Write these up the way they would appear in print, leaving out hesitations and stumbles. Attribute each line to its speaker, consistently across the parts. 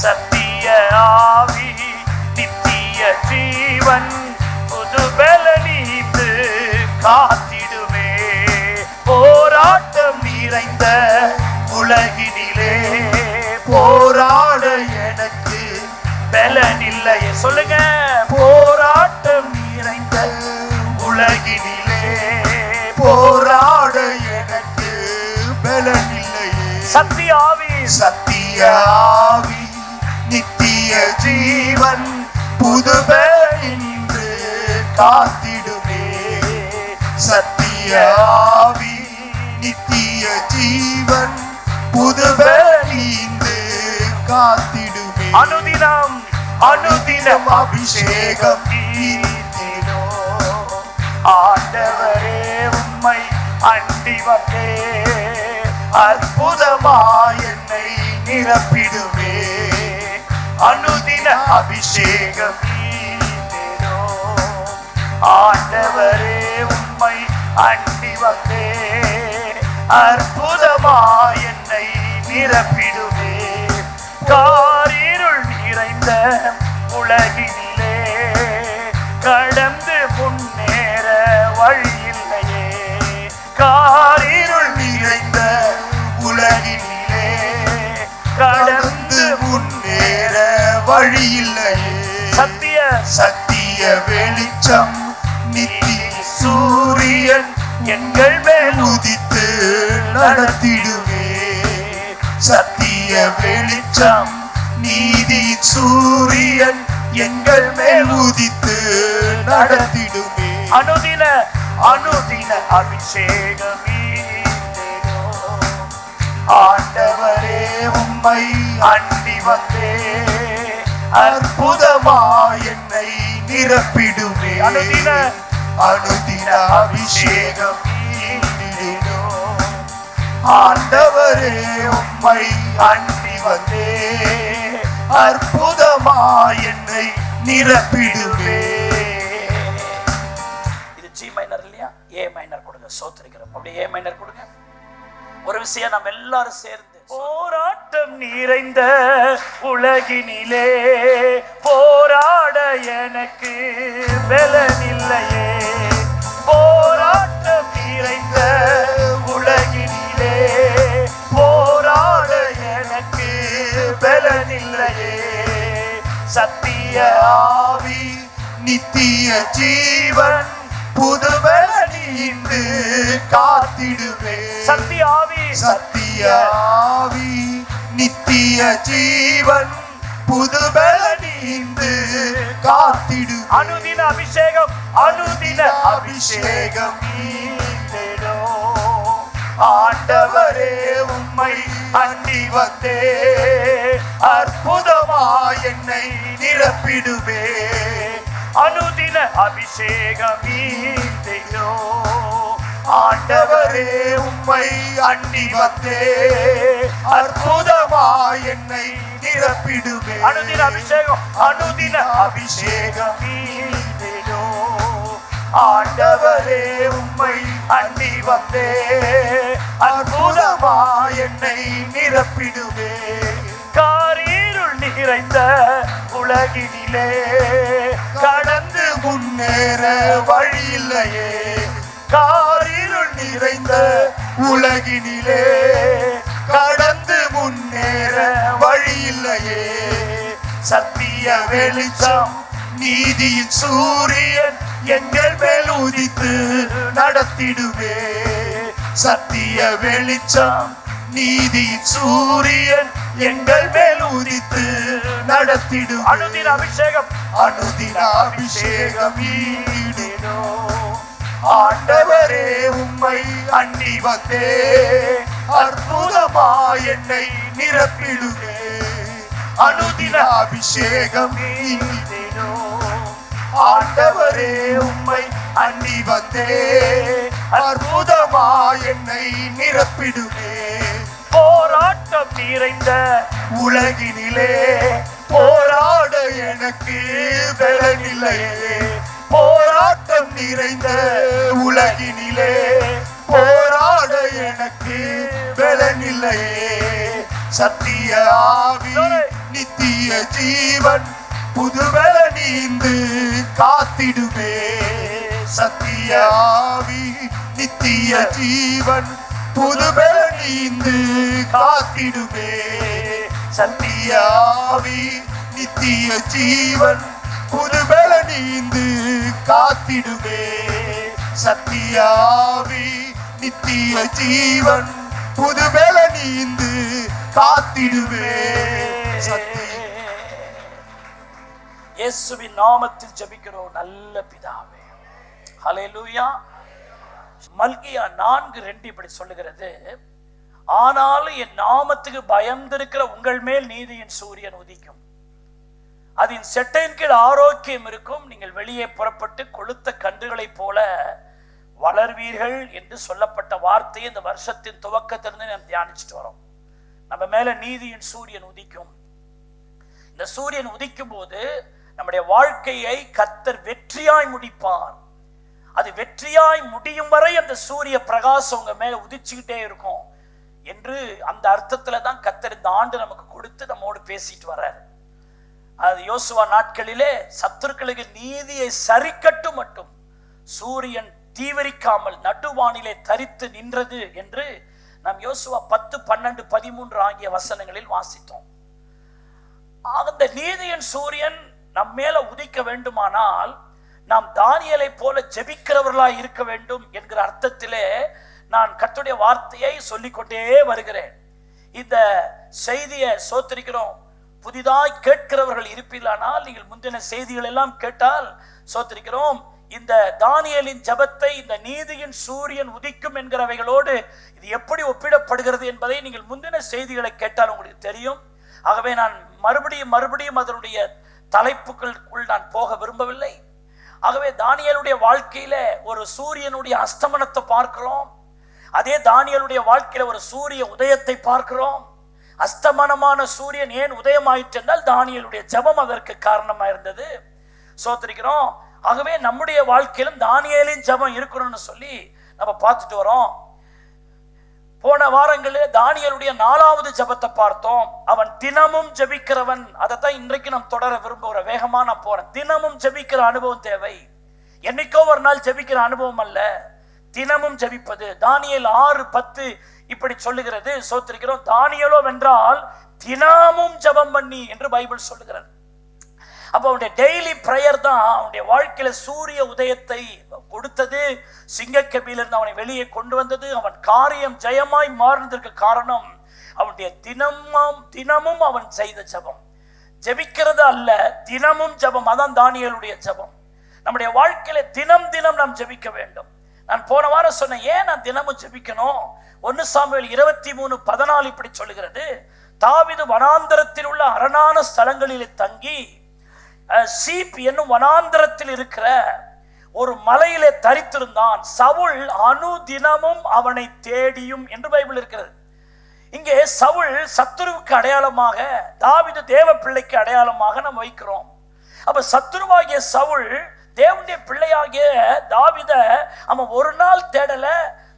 Speaker 1: சத்திய ஆவி நித்திய ஜீவன் புது பலனீந்து காத்திடுமே. போராட்டம் நிறைந்த உலகினிலே போராட எனக்கு பலனில்லையே. சொல்லுங்க. போராட்டம் நிறைந்த உலகினிலே போராட எனக்கு பலனில்லையே. சத்திய ஆவி சத்திய ஆவி நித்திய ஜீவன் புது பலனின்று காத்திடுமே. சத்திய ஆவி நித்திய ஜீவன் புது பலனின்று காத்திடுமே. அனுதினம் அனுதினம் அபிஷேகம் நீதினோ. ஆண்டவரே உம்மை அண்டி வந்தே அற்புதமாய் என்னை நிரப்பிடுமே. அனுதின அபிஷேகம் நீதினோ. ஆண்டவரே உம்மை அண்டி வந்தே அற்புதமாய் என்னை நிரப்பிடுமே. காரிருள் நிறைந்த உலகினிலே கடந்து முன்னேற வழியில்லையே. காரிருள் நிறைந்த உலகினிலே கடந்து முன்னேற வழியில்லையே. சத்திய சத்திய வெளிச்சம் நித்திய சூரியன் எங்கள் மேல் உதித்து நடத்திடுவே. சத்திய வெளிச்சம் நீதி சூரியன் எங்கள் மேல் உதித்து நடத்திடுமே. அனுதின அனுதின அபிஷேகம் ஆண்டவரே உம்மை அண்டி வந்தே அற்புதமாய் என்னை நிரப்பிடுமே. அனுதின அனுதின அபிஷேகம் ஆண்டவரே உம்மை அண்டி வந்தே அற்புதமாய் என்னை நிரப்பிடுவே. இது ஜி மைனர் இல்லையா? ஏ மைனர் கொடுங்க. சோத்திரிக்கிறோம். அப்படியே ஏ மைனர் கொடுங்க. ஒரு விஷயம் நம்ம எல்லாரும் சேர்ந்து. போராட்டம் நிறைந்த உலகினிலே போராட எனக்கு பலனில்லையே. போராட்டம் நிறைந்த உலகினிலே போராட எனக்கு பலனில்லையே. சத்திய ஆவி நித்திய ஜீவன் புது பலனின்று காத்திடுவே. சத்திய ஆவி சத்திய ஆவி நித்திய ஜீவன் புது பலனின்று காத்திடு. அனுதின அபிஷேகம் அனுதின அபிஷேகம் நீந்தேனோ. ஆண்டவரே உம்மை அண்டி வந்தே அற்புதமாய் என்னை நிரப்பிடுவே. அனுதின அபிஷேகம் நீந்தேனோ. ஆண்டவரே உம்மை அண்டி வந்தே அற்புதமாய் என்னை நிரப்பிடுவே. அனுதின அபிஷேகம் அனுதின அபிஷேகம் நீந்தேனோ. ஆண்டவரே உம்மை அண்டி வந்தே அற்புதமாய் என்னை நிரப்பிடுவே. காரிருள் நிறைந்த உலகினிலே கடந்து முன்னேற வழியில்லையே. காரிருள் நிறைந்த உலகினிலே கடந்து முன்னேற வழியில்லையே. சத்திய வெளிச்சம் நீதியின் சூரியன் எங்கள் மேல் உதித்து நடத்திடுவே. சத்திய வெளிச்சம் நீதியின் சூரியன் எங்கள் மேல் உதித்து நடத்திடும். அனுதின அபிஷேகம் அனுதின அபிஷேகம் ஈடேனோ. ஆண்டவரே உம்மை அண்டி வந்தே அற்புதமாய் என்னை நிரப்பிடுவே. அனுதின அபிஷேகம் ஈடேனோ. ஆண்டவரே உம்மை அண்டி வந்தே அற்புதமாய் என்னை நிரப்பிடுவே. போராட்டம் நிறைந்த உலகினிலே போராட எனக்கு பலனில்லையே. போராட்டம் நிறைந்த உலகினிலே போராட எனக்கு பலனில்லையே. சத்திய ஆவி நித்திய
Speaker 2: நித்திய ஜீவன் புதுபல நீந்து காத்திடுமே. சத்திய ஆவி நித்திய ஜீவன் புதுபல நீந்து காத்திடுமே. சத்திய ஆவி நித்திய ஜீவன் புதுபல நீந்து காத்திடுமே. சத்திய ஆவி நித்திய ஜீவன் புதுபல நீந்து காத்திடுவே.
Speaker 1: இயேசுவின் நாமத்தில் ஜெபிக்கிறோம் நல்ல பிதாவே. ஹல்லேலூயா. மல்கியா 4:2 இப்படி சொல்லுகிறது, ஆனாலும் என் நாமத்துக்கு பயந்திருக்கிற உங்கள் மேல் நீதியின் சூரியன் உதிக்கும், அதன் செட்டையின் கீழ் ஆரோக்கியம் இருக்கும், நீங்கள் வெளியே புறப்பட்டு கொளுத்த கன்றுகளைப் போல வளர்வீர்கள் என்று சொல்லப்பட்ட வார்த்தையை இந்த வருஷத்தின் துவக்கத்திலிருந்து நாம் தியானிச்சுட்டு வரோம். நம்ம மேல நீதியின் சூரியன் உதிக்கும். இந்த சூரியன் உதிக்கும் போது நம்முடைய வாழ்க்கையை கர்த்தர் வெற்றியாய் முடிப்பார். அது வெற்றியாய் முடியும் வரை அந்த சூரிய பிரகாசம் உங்க மேல உதிச்சுக்கிட்டே இருக்கும் என்று அந்த அர்த்தத்துல தான் கர்த்தர் இந்த ஆண்டு நமக்கு கொடுத்து நம்மோடு பேசிட்டு வர்றார். அது யோசுவா நாட்களிலே சத்துருக்களுக்கு நீதியை சரிக்கட்டும் மட்டும் சூரியன் தீவிரிக்காமல் நடுவானிலே தரித்து நின்றது என்று நாம் யோசுவா 10, 12, 13 ஆகிய வசனங்களில் வாசித்தோம். அந்த நீதியின் சூரியன் நம் மேல உதிக்க வேண்டுமானால் நாம் தானியேலை போல ஜெபிக்கிறவர்களாய் இருக்க வேண்டும் என்கிற அர்த்தத்திலே நான் கர்த்தருடைய வார்த்தையை சொல்லிக்கொண்டே வருகிறேன். இந்த செய்தியை சோத்திரிக்கிறோம். புதிதாய் கேட்கிறவர்கள் இருப்பீர்களானால் நீங்கள் முந்தின செய்திகள் எல்லாம் கேட்டால் சோத்திரிக்கிறோம். இந்த தானியேலின் ஜெபத்தை இந்த நீதியின் சூரியன் உதிக்கும் என்கிறவைகளோடு இது எப்படி ஒப்பிடப்படுகிறது என்பதை நீங்கள் முந்தின செய்திகளை கேட்டால் உங்களுக்கு தெரியும். ஆகவே நான் மறுபடியும் அதனுடைய தலைப்புகளுக்குள் நான் போக விரும்பவில்லை. ஆகவே தானியேலுடைய வாழ்க்கையில ஒரு சூரியனுடைய அஸ்தமனத்தை பார்க்கிறோம். அதே தானியேலுடைய வாழ்க்கையில ஒரு சூரிய உதயத்தை பார்க்கிறோம். அஸ்தமனமான சூரியன் ஏன் உதயமாயிற்று என்றால் தானியேலுடைய ஜெபம் அதற்கு காரணமா இருந்தது. சோத்திரிக்கிறோம். ஆகவே நம்முடைய வாழ்க்கையிலும் தானியேலின் ஜெபம் இருக்கணும்னு சொல்லி நம்ம பார்த்துட்டு வரோம். போன வாரங்களில் தானியேலுடைய 4வது ஜெபத்தை பார்த்தோம். அவன் தினமும் ஜெபிக்கிறவன். அதைத்தான் இன்றைக்கு நாம் தொடர விரும்புகிற வேகமா நான் போறேன். தினமும் ஜெபிக்கிற அனுபவம் தேவை. என்னைக்கோ ஒரு நாள் ஜெபிக்கிற அனுபவம் அல்ல, தினமும் ஜெபிப்பது. தானியேல் 6:10 இப்படி சொல்லுகிறது. சோத்திரிக்கிறோம். தானியேலோ வென்றால் தினமும் ஜெபம் பண்ணி என்று பைபிள் சொல்லுகிறது. அப்ப அவனுடைய டெய்லி பிரேயர் தான் அவனுடைய வாழ்க்கையில சூரிய உதயத்தை கொடுத்தது. சிங்கக்கபிலிருந்து அவனை வெளியே கொண்டு வந்தது. அவன் காரியம் ஜெயமாய் மாறினதற்கு காரணம் அவனுடைய தினமும் அவன் செய்த ஜெபம். ஜெபிக்கிறது அல்ல, தினமும் ஜெபம். அதான் தானியேலுடைய ஜெபம். நம்முடைய வாழ்க்கையில தினம் நாம் ஜெபிக்க வேண்டும். நான் போன வாரம் சொன்னேன், ஏன் நான் தினமும் ஜெபிக்கணும்? 1 சாமுவேல் 23:14 இப்படி சொல்லுகிறது. தாவீது வனாந்தரத்தில் உள்ள அரணான ஸ்தலங்களிலே தங்கி சீப் என்னும் வனாந்தரத்தில் இருக்கிற ஒரு மலையிலே தரித்திருந்தான். சவுல் அனுதினமும் அவனை தேடியும் என்று பைபிள் இருக்கிறது. இங்கே சவுல் சத்துருவுக்கு அடையாளமாக, தாவீது தேவ பிள்ளைக்கு அடையாளமாக நாம் வைக்கிறோம். அப்ப சத்துருவாகிய சவுல் தேவனுடைய பிள்ளையாகிய தாவீத அவன் ஒரு நாள் தேடல,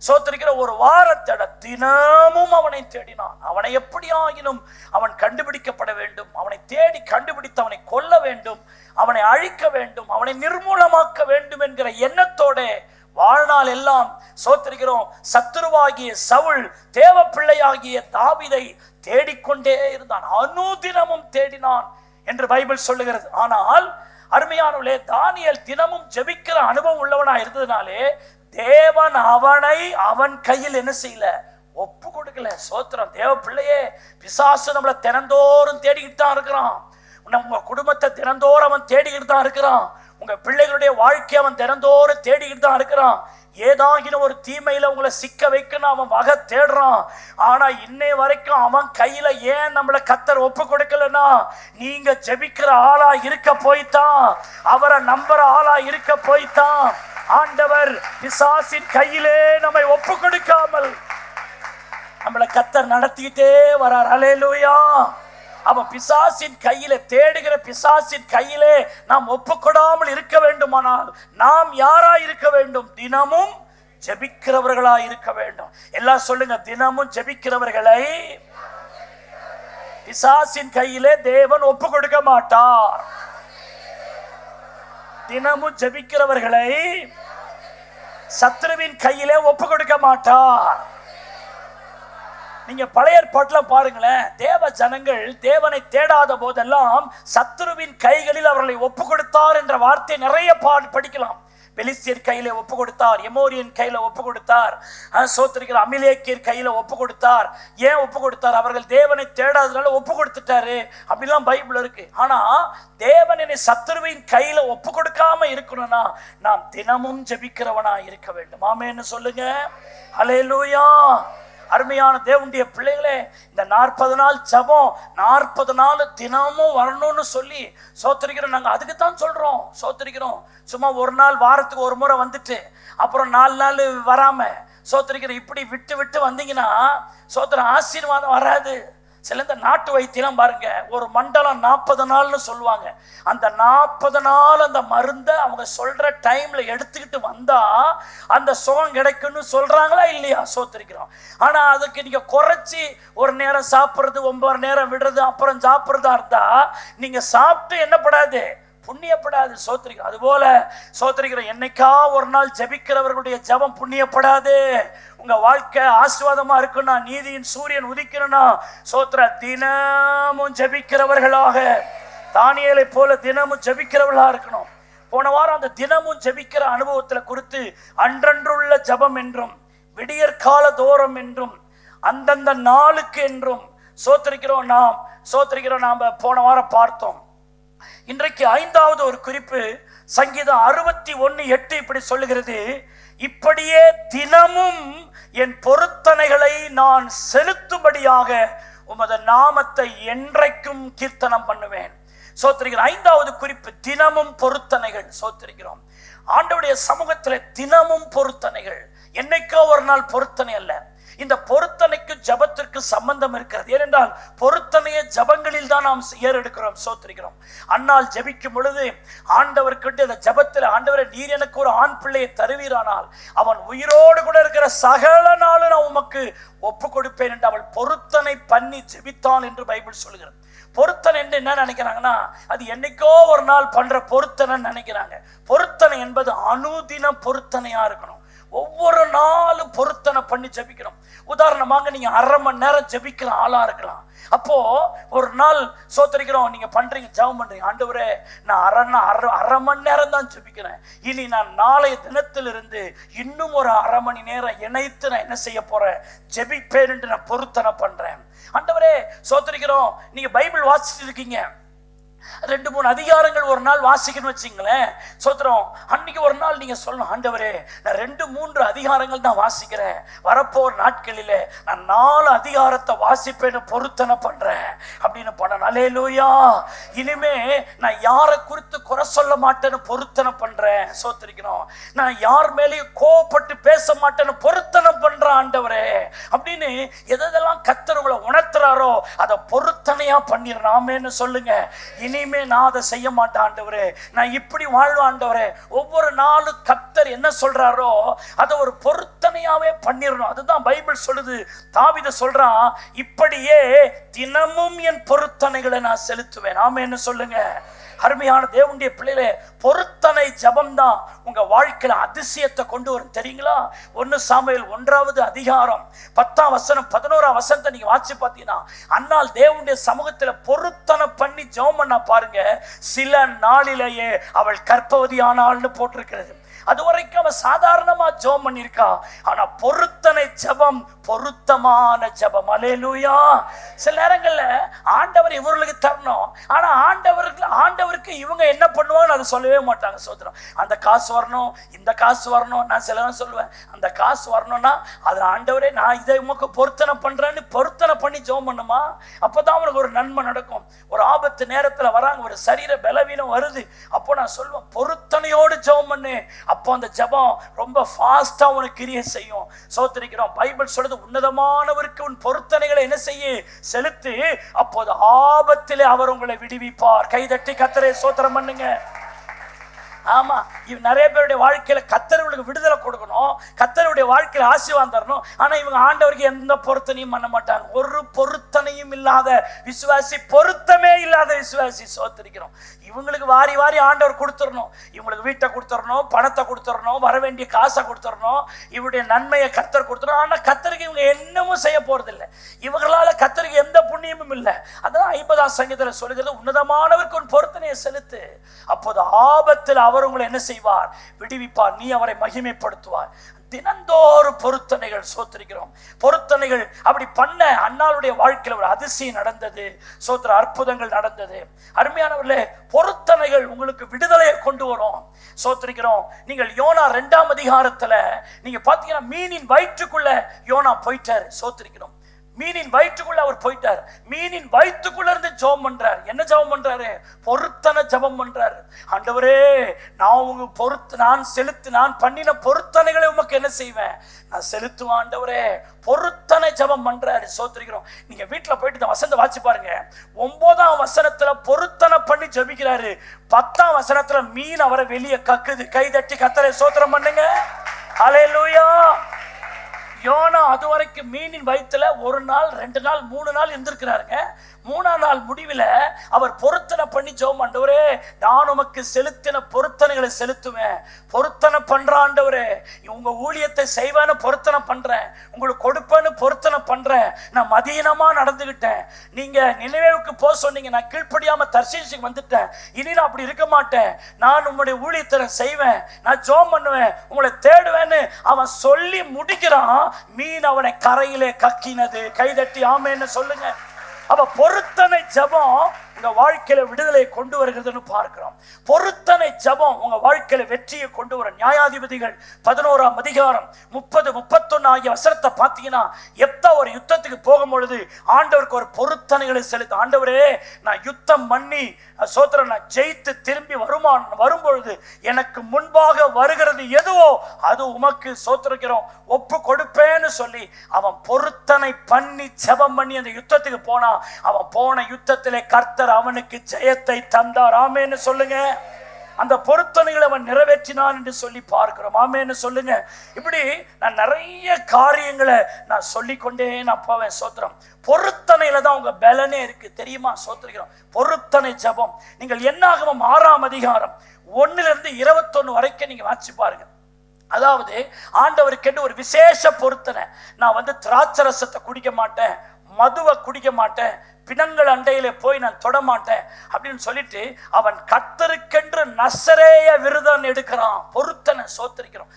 Speaker 1: சோத்திருக்கிற ஒரு வார தேட தினமும் அவனை தேடினான். அவனை எப்படி ஆகினும் அவன் கண்டுபிடிக்கப்பட வேண்டும். அவனை தேடி கண்டுபிடித்து அவனை கொல்ல வேண்டும், அவனை அழிக்க வேண்டும், அவனை நிர்மூலமாக்க வேண்டும் என்கிற எண்ணத்தோட வாழ்நாள் எல்லாம் சோத்திருக்கிறோம் சத்துருவாகிய சவுல் தேவ பிள்ளையாகிய தாவீதை தேடிக்கொண்டே இருந்தான். அனுதினமும் தேடினான் என்று பைபிள் சொல்லுகிறது. ஆனால் அருமையானவர்களே, தானியேல் தினமும் ஜெபிக்கிற அனுபவம் உள்ளவனா இருந்ததுனாலே தேவன் அவனை அவன் கையில் என்ன செய்யல, ஒப்பு கொடுக்கல. சோத்திரம். தேவ பிள்ளையே, பிசாசு நம்மளை தினந்தோறும் தேடிக்கிட்டு தான் இருக்கிறான். உங்க குடும்பத்தை தினந்தோறும் அவன் தேடிக்கிட்டு தான் இருக்கிறான். உங்க பிள்ளைகளுடைய வாழ்க்கை அவன் தினந்தோறும் தேடிக்கிட்டு தான் இருக்கிறான். ஏதாகினும் ஒரு தீமையில உங்களை சிக்க வைக்கணும் அவன் வகை தேடுறான். ஆனா இன்னை வரைக்கும் அவன் கையில ஏன் நம்மளை கர்த்தர் ஒப்பு கொடுக்கலன்னா, நீங்க ஜெபிக்கிற ஆளா இருக்க போய்தான், அவரை நம்புற ஆளா இருக்க போய்தான் ஆண்டவர் பிசாசின் கையிலே நம்மை ஒப்பு கொடுக்காமல் நம்மளை கர்த்தர் நடத்திக்கிட்டே வரார். அல்லேலூயா. அப்ப பிசாசின் கையிலே, தேடுகிற பிசாசின் கையிலே நாம் ஒப்புக்கொடாமல் இருக்க வேண்டுமானால் நாம் யாரா இருக்க வேண்டும்? தினமும் ஜெபிக்கிறவர்களா இருக்க வேண்டும். எல்லாம் சொல்லுங்க, தினமும் ஜெபிக்கிறவர்களை பிசாசின் கையிலே தேவன் ஒப்பு கொடுக்க மாட்டார். தினமும் ஜெபிக்கிறவர்களை சத்துருவின் கையிலே ஒப்பு கொடுக்க மாட்டார். நீங்க பழைய ஏற்பாட்டில் பாருங்களேன், தேவ ஜனங்கள் தேவனை தேடாத போதெல்லாம் சத்துருவின் கைகளில் அவர்களை ஒப்பு கொடுத்தார் என்ற வார்த்தை நிறைய படிக்கலாம். பெலிஸ்தியர் கையில ஒப்பு கொடுத்தார், எமோரியன் கையில ஒப்பு கொடுத்தார், சோத்திரிக்கிற அமிலேக்கியர் கையில ஒப்பு கொடுத்தார். ஏன் ஒப்பு கொடுத்தார்? அவர்கள் தேவனை தேடாதனால ஒப்பு கொடுத்துட்டாரு அப்படிலாம் பைபிள் இருக்கு. ஆனா தேவன் என்னை சத்துருவின் கையில ஒப்பு கொடுக்காம இருக்கணும்னா நாம் தினமும் ஜெபிக்கிறவனா இருக்க வேண்டும். ஆமென்னு சொல்லுங்க. ஹல்லேலூயா. அருமையான தேவனுடைய பிள்ளைகளே, இந்த 40 நாள் ஜெபம் 40 நாள் தினமும் வரணும்னு சொல்லி சோத்திரிக்கிறோம். நாங்கள் அதுக்கு தான் சொல்றோம், சோத்திரிக்கிறோம். சும்மா ஒரு நாள் வாரத்துக்கு ஒரு முறை வந்துட்டு அப்புறம் 4 நாள் வராம சோத்திரிக்கிறோம். இப்படி விட்டு விட்டு வந்தீங்கன்னா சோத்திரம் ஆசீர்வாதம் வராது. சில இந்த நாட்டு வைத்தியம் பாருங்க, ஒரு மண்டலம் 40 நாள்னு சொல்லுவாங்க. அந்த 40 நாள் அந்த மருந்தை அவங்க சொல்ற டைம்ல எடுத்துக்கிட்டு வந்தா அந்த சுகம் கிடைக்கும்னு சொல்றாங்களா இல்லையா? சோத்திரிக்கிறோம். ஆனா அதுக்கு நீங்க குறைச்சி ஒரு நேரம் சாப்பிட்றது, 9 நேரம் விடுறது, அப்புறம் சாப்பிட்றதா இருந்தா நீங்க சாப்பிட்டு என்னப்படாது, புண்ணியப்படாது. சோத்திரிக்கிறோம். அதுபோல சோத்திரிக்கிறோம், என்னைக்கா ஒரு நாள் ஜெபிக்கிறவர்களுடைய ஜெபம் புண்ணியப்படாது. உங்க வாழ்க்கை ஆசீர்வாதமா இருக்குன்னா, நீதியின் சூரியன் உதிக்கணும்னா சோத்திர தினமும் ஜெபிக்கிறவர்களாக, தானியேலை போல தினமும் ஜெபிக்கிறவர்களா இருக்கணும். போன வாரம் அந்த தினமும் ஜெபிக்கிற அனுபவத்துல குறித்து அன்றன்றுள்ள ஜெபம் என்றும் விடியற்கால தோறும் என்றும் அந்தந்த நாளுக்கு என்றும் சோத்திரிக்கிறோம். நாம போன வாரம் பார்த்தோம். இன்றைக்கு 5வது ஒரு குறிப்பு, சங்கீதம் 61:8 இப்படி சொல்லுகிறது, இப்படியே தினமும் என் பொருத்தனைகளை நான் செலுத்தும்படியாக உமது நாமத்தை என்றைக்கும் கீர்த்தனம் பண்ணுவேன். சோத்திரிக்கிறோம். 5வது குறிப்பு தினமும் பொருத்தனைகள். சோத்திரிக்கிறோம். ஆண்டவருடைய சமூகத்தில் தினமும் பொருத்தனைகள். என்னைக்கோ ஒரு நாள் பொருத்தனை அல்ல. இந்த பொருத்தனைக்கு ஜபத்திற்கு சம்பந்தம் இருக்கிறது. ஏனென்றால் பொருத்தனையை ஜபங்களில் தான் நாம் ஏறெடுக்கிறோம். சோத்திரிக்கிறோம். அன்னால் ஜபிக்கும் பொழுது ஆண்டவர்கிட்ட இந்த ஜபத்தில், ஆண்டவரை நீர் எனக்கு ஒரு ஆண் பிள்ளையை தருவீரானால் அவன் உயிரோடு கூட இருக்கிற சகல நாளும் நான் உமக்கு ஒப்பு கொடுப்பேன் என்று அவள் பொருத்தனை பண்ணி ஜெபித்தான் என்று பைபிள் சொல்கிறது. பொருத்தனை என்று என்ன நினைக்கிறாங்கன்னா, அது என்னைக்கோ ஒரு நாள் பண்ற பொருத்தனை நினைக்கிறாங்க. பொருத்தனை என்பது அனுதின பொருத்தனையா இருக்கணும். ஒவ்வொரு நாளும் பொருத்தனை பண்ணி ஜெபிக்கணும். உதாரணமாக நீங்க 1/2 மணி நேரம் ஜெபிக்கிற ஆளா இருக்கலாம். அப்போ ஒரு நாள் சோத்திரிக்கிறோம், நீங்க பண்றீங்க, ஜெபம் பண்றீங்க, ஆண்டவரே நான் அரை மணி நேரம் தான் ஜெபிக்கிறேன், இனி நான் நாளைய தினத்திலிருந்து இன்னும் ஒரு 1/2 மணி நேரம் இணைத்து நான் என்ன செய்ய போறேன், ஜெபிப்பேன் என்று நான் பொருத்தனை பண்றேன். ஆண்டவரே சோத்திரிக்கிறோம். நீங்க பைபிள் வாசிச்சுட்டு இருக்கீங்க, 2-3 அதிகாரங்கள் ஒரு நாள் வாசிக்கணும் வச்சுங்களேன். சோத்திரம். அன்னைக்கு ஒரு நாள் நீங்க சொல்லணும், ஆண்டவரே நான் 2-3 அதிகாரங்கள் தான் வாசிக்கிறேன், வரப்போற நாட்களிலே நான் 4 அதிகாரத்தை வாசிப்பேன்னு பொருத்தனை பண்றேன் அப்படின்னு பண்ண. அல்லேலூயா. இனிமே நான் யாரை குறித்து குறை சொல்ல மாட்டேன்னு பொருத்தனை பண்றேன். சோத்திரிக்கணும். நான் யார் மேலேயும் கோவப்பட்டு பேச மாட்டேன்னு பொருத்தனை பண்றேன் ஆண்டவரே அப்படின்னு எதெல்லாம் கர்த்தர் உங்களை உணர்த்துறாரோ அதை பொருத்தனையா பண்ணிடுறேன். ஆமென்னு சொல்லுங்க. இனிமே நான் அதை செய்ய மாட்டேன் ஆண்டவரே, நான் இப்படி வாழ்வேன் ஆண்டவரே. ஒவ்வொரு நாளும் கர்த்தர் என்ன சொல்றாரோ அதை ஒரு பொருத்தனையாவே பண்ணிடணும். அதுதான் பைபிள் சொல்லுது. தாவீது சொல்றான், இப்படியே தினமும் என் பொருத்தனைகளை நான் செலுத்துவேன். ஆமென்னு சொல்லுங்க. அருமையான தேவனுடைய பிள்ளைகளே, பொருத்தனை ஜபம் தான் உங்க வாழ்க்கையில அதிசயத்தை கொண்டு வரும். தெரியுங்களா? 1 சாமுவேல் 1வது அதிகாரம் 10ஆம் வசனம் 11ஆம் வசனத்தை நீங்க வாசிச்சு பார்த்தீங்கன்னா, அன்னால் தேவனுடைய சமூகத்துல பொருத்தனை பண்ணி ஜெபம் பண்ணா பாருங்க, சில நாளிலேயே அவள் கர்ப்பவதி ஆனாள்னு போட்டிருக்கிறது. அது வரைக்கும் அவன் சாதாரணமா ஜெபம் பண்ணிருக்கா. ஆனா பொருத்தனை ஜெபம் பொருத்தமான ஜெபம். அல்லேலூயா. சில நேரங்கள்ல ஆண்டவர் இவர்களுக்கு தரணும், ஆனா ஆண்டவருக்கு இவங்க என்ன பண்ணுவாங்கன்னு அதை சொல்லவே மாட்டாங்க. சோதரம். அந்த காசு வரணும், இந்த காசு வரணும். நான் சில சொல்லுவேன், அந்த காசு வரணும்னா அது ஆண்டவரே நான் இதை உமக்கு பொருத்தனை பண்றேன்னு பொருத்தனை பண்ணி ஜெபம் பண்ணுமா, அப்பதான் அவனுக்கு ஒரு நன்மை நடக்கும். ஒரு ஆபத்து நேரத்துல வராங்க, ஒரு சரீர பலவீனம் வருது, அப்போ நான் சொல்லுவேன் பொருத்தனையோடு ஜெபம் பண்ணு. அப்போ அந்த ஜெபம் ரொம்ப ஃபாஸ்டா உனக்கு கிரியை செய்யும். சோத்திரிக்கிறோம். பைபிள் சொல்றது, உன்னதமானவருக்கு உன் பொருத்தனைகளை என்ன செய்ய செலுத்து, அப்போது ஆபத்திலே அவர் உங்களை விடுவிப்பார். கைதட்டி கர்த்தரை ஸ்தோத்திரம் பண்ணுங்க. ஆமா, நிறைய பேருடைய வாழ்க்கையில கர்த்தருக்கு விடுதலை கொடுக்கணும், கர்த்தருடைய வாழ்க்கையில ஆசீர்வாதம் தரணும். ஆனா இவங்க ஆண்டவருக்கு எந்த பொருத்தனையும் பண்ண மாட்டாங்க. ஒரு பொருத்தனையும் இல்லாத விசுவாசி, பொருத்தமே இல்லாத விசுவாசி. சோத்திரிக்கிறோம். இவங்களுக்கு வாரி வாரி ஆண்டவர் கொடுத்துடணும், இவங்களுக்கு வீட்டை கொடுத்துடணும், பணத்தை கொடுத்துடணும், வர வேண்டிய காசை கொடுத்துடணும், இவருடைய நன்மையை கர்த்தர் கொடுத்துடணும். ஆனா கர்த்தருக்கு இவங்க என்னமும் செய்ய போறதில்லை. இவங்களால கர்த்தருக்கு எந்த புண்ணியமும் இல்லை. அதான் 50ஆம் சங்கீதத்தில் சொல்லுகிறது, உன்னதமானவருக்கு உன் பொருத்தனையை செலுத்து, அப்போது ஆபத்தில் அவர் உங்களை என்ன செய்வார்? விடுவிப்பார், நீ அவரை மகிமைப்படுத்துவார். தினந்தோறும் பொருத்தனைகள். சோத்திரிக்கிறோம். பொருத்தனைகள் அப்படி பண்ண அன்னாளுடைய வாழ்க்கையில் ஒரு அதிசயம் நடந்தது. சோத்திர அற்புதங்கள் நடந்தது. அருமையானவர்களே, பொருத்தனைகள் உங்களுக்கு விடுதலையை கொண்டு வரும். சோத்திரிக்கிறோம். நீங்கள் யோனா 2ஆம் அதிகாரத்துல நீங்க பாத்தீங்கன்னா, மீனின் வயிற்றுக்குள்ள யோனா போயிட்டாரு. சோத்திரிக்கிறோம். மீனின் வயிற்றுக்குள்ள அவர் போயிட்டார். மீனின் வயிற்றுக்குள்ள இருந்து ஜெபம் பண்றாரு. என்ன ஜெபம் பண்றாரு? பொருத்தனை ஜெபம் பண்றாரு. ஆண்டவரே, நான் பண்ணின பொருத்தனைகளை உமக்கு என்ன செய்வேன்? நான் செலுத்துவேன் ஆண்டவரே. பொருத்தனை ஜெபம் பண்றாரு. சோத்திரிக்கிறோம். நீங்க வீட்டுல போயிட்டு இந்த வசனத்தை வாசி பாருங்க. 9ஆம் வசனத்துல பொருத்தனை பண்ணி ஜெபிக்கிறாரு. 10ஆம் வசனத்துல மீன் அவரை வெளியே கக்குது. கைதட்டி கர்த்தரை ஸ்தோத்திரம் பண்ணுங்க. ஹல்லேலூயா. யோனா அது வரைக்கும் மீனின் வயிற்றுல 1 நாள் 2 நாள் 3 நாள் இருந்திருக்கிறாருங்க. 3ஆம் நாள் முடிவில் அவர் பொருத்தனை பண்ணி ஜெபம், ஆண்டவரே, நான் உமக்கு செலுத்தின பொருத்தனைகளை செலுத்துவேன். பொருத்தனை பண்ற ஆண்டவரே, உங்க ஊழியத்தை செய்வேன்னு பொருத்தனை பண்றேன், உங்களுக்கு கொடுப்பேன்னு பொருத்தனை பண்றேன். நான் மதீனமா நடந்துகிட்டேன். நீங்க நினைவுக்கு போக சொன்னீங்க, நான் கீழ்ப்படியாம தர்சீசுக்கு வந்துட்டேன். இனி நான் அப்படி இருக்க மாட்டேன். நான் உங்களுடைய ஊழியத்தை செய்வேன், நான் ஜெபம் பண்ணுவேன், உங்களை தேடுவேன்னு அவன் சொல்லி முடிக்கிறான். மீன் அவனை கரையிலே கக்கினது. கைதட்டி ஆமென்னு சொல்லுங்க. அப்ப பொருத்தனை ஜெபம் உங்க வாழ்க்கையில விடுதலை கொண்டு வருகிறதுன்னு பார்க்கிறோம். பொருத்தனை ஜெபம் உங்க வாழ்க்கையில வெற்றியை கொண்டு வரும். நியாயாதிபதிகள் 11ஆம் அதிகாரம் 30-31 ஆகிய வசனத்தை பார்த்தீங்கன்னா, எப்தா ஒரு யுத்தத்துக்கு போகும்பொழுது ஆண்டவருக்கு ஒரு பொருத்தனைகளை செலுத்த, ஆண்டவரே, நான் யுத்தம் பண்ணி சோத்திரம் நான் ஜெயித்து திரும்பி வரும்பொழுது எனக்கு முன்பாக வருகிறது எதுவோ அது உமக்கு சோத்திரிக்கிறோம் ஒப்பு கொடுப்பேன்னு சொல்லி அவன் பொருத்தனை பண்ணி ஜெபம் பண்ணி அந்த யுத்தத்துக்கு போனா, அவன் போன யுத்தத்திலே கர்த்தர் அவனுக்கு ஜெயத்தை தந்தார். ஆமென்னு சொல்லுங்க. அந்த பொருத்தனைகளை அவன் நிறைவேற்றினான் என்று சொல்லி பார்க்கிறோம். ஆமென்னு சொல்லுங்க. இப்படி நான் நிறைய காரியங்களை நான் சொல்லிக்கொண்டே நான் போவேன். சோத்திரம். பொருத்தனையில தான் உங்க பலனே இருக்கு, தெரியுமா? சோத்திரிக்கிறோம். பொருத்தனை ஜெபம். நீங்கள் என்னாகமம் 6ஆம் அதிகாரம் 1-21 வரைக்கும் நீங்க வாசிச்சு பாருங்க. அதாவது ஆண்டவருக்கு ஒரு விசேஷ பொருத்தனை. நான் திராட்சரசத்தை குடிக்க மாட்டேன், மதுவை குடிக்க மாட்டேன், பிணங்கள் அண்டையிலே போய் நான் தொட மாட்டேன் அப்படின்னு சொல்லிட்டு அவன் கர்த்தருக்கென்று நசரேய விரதம் எடுக்கிறான். பொருத்தனை. சோத்திரிக்கிறோம்.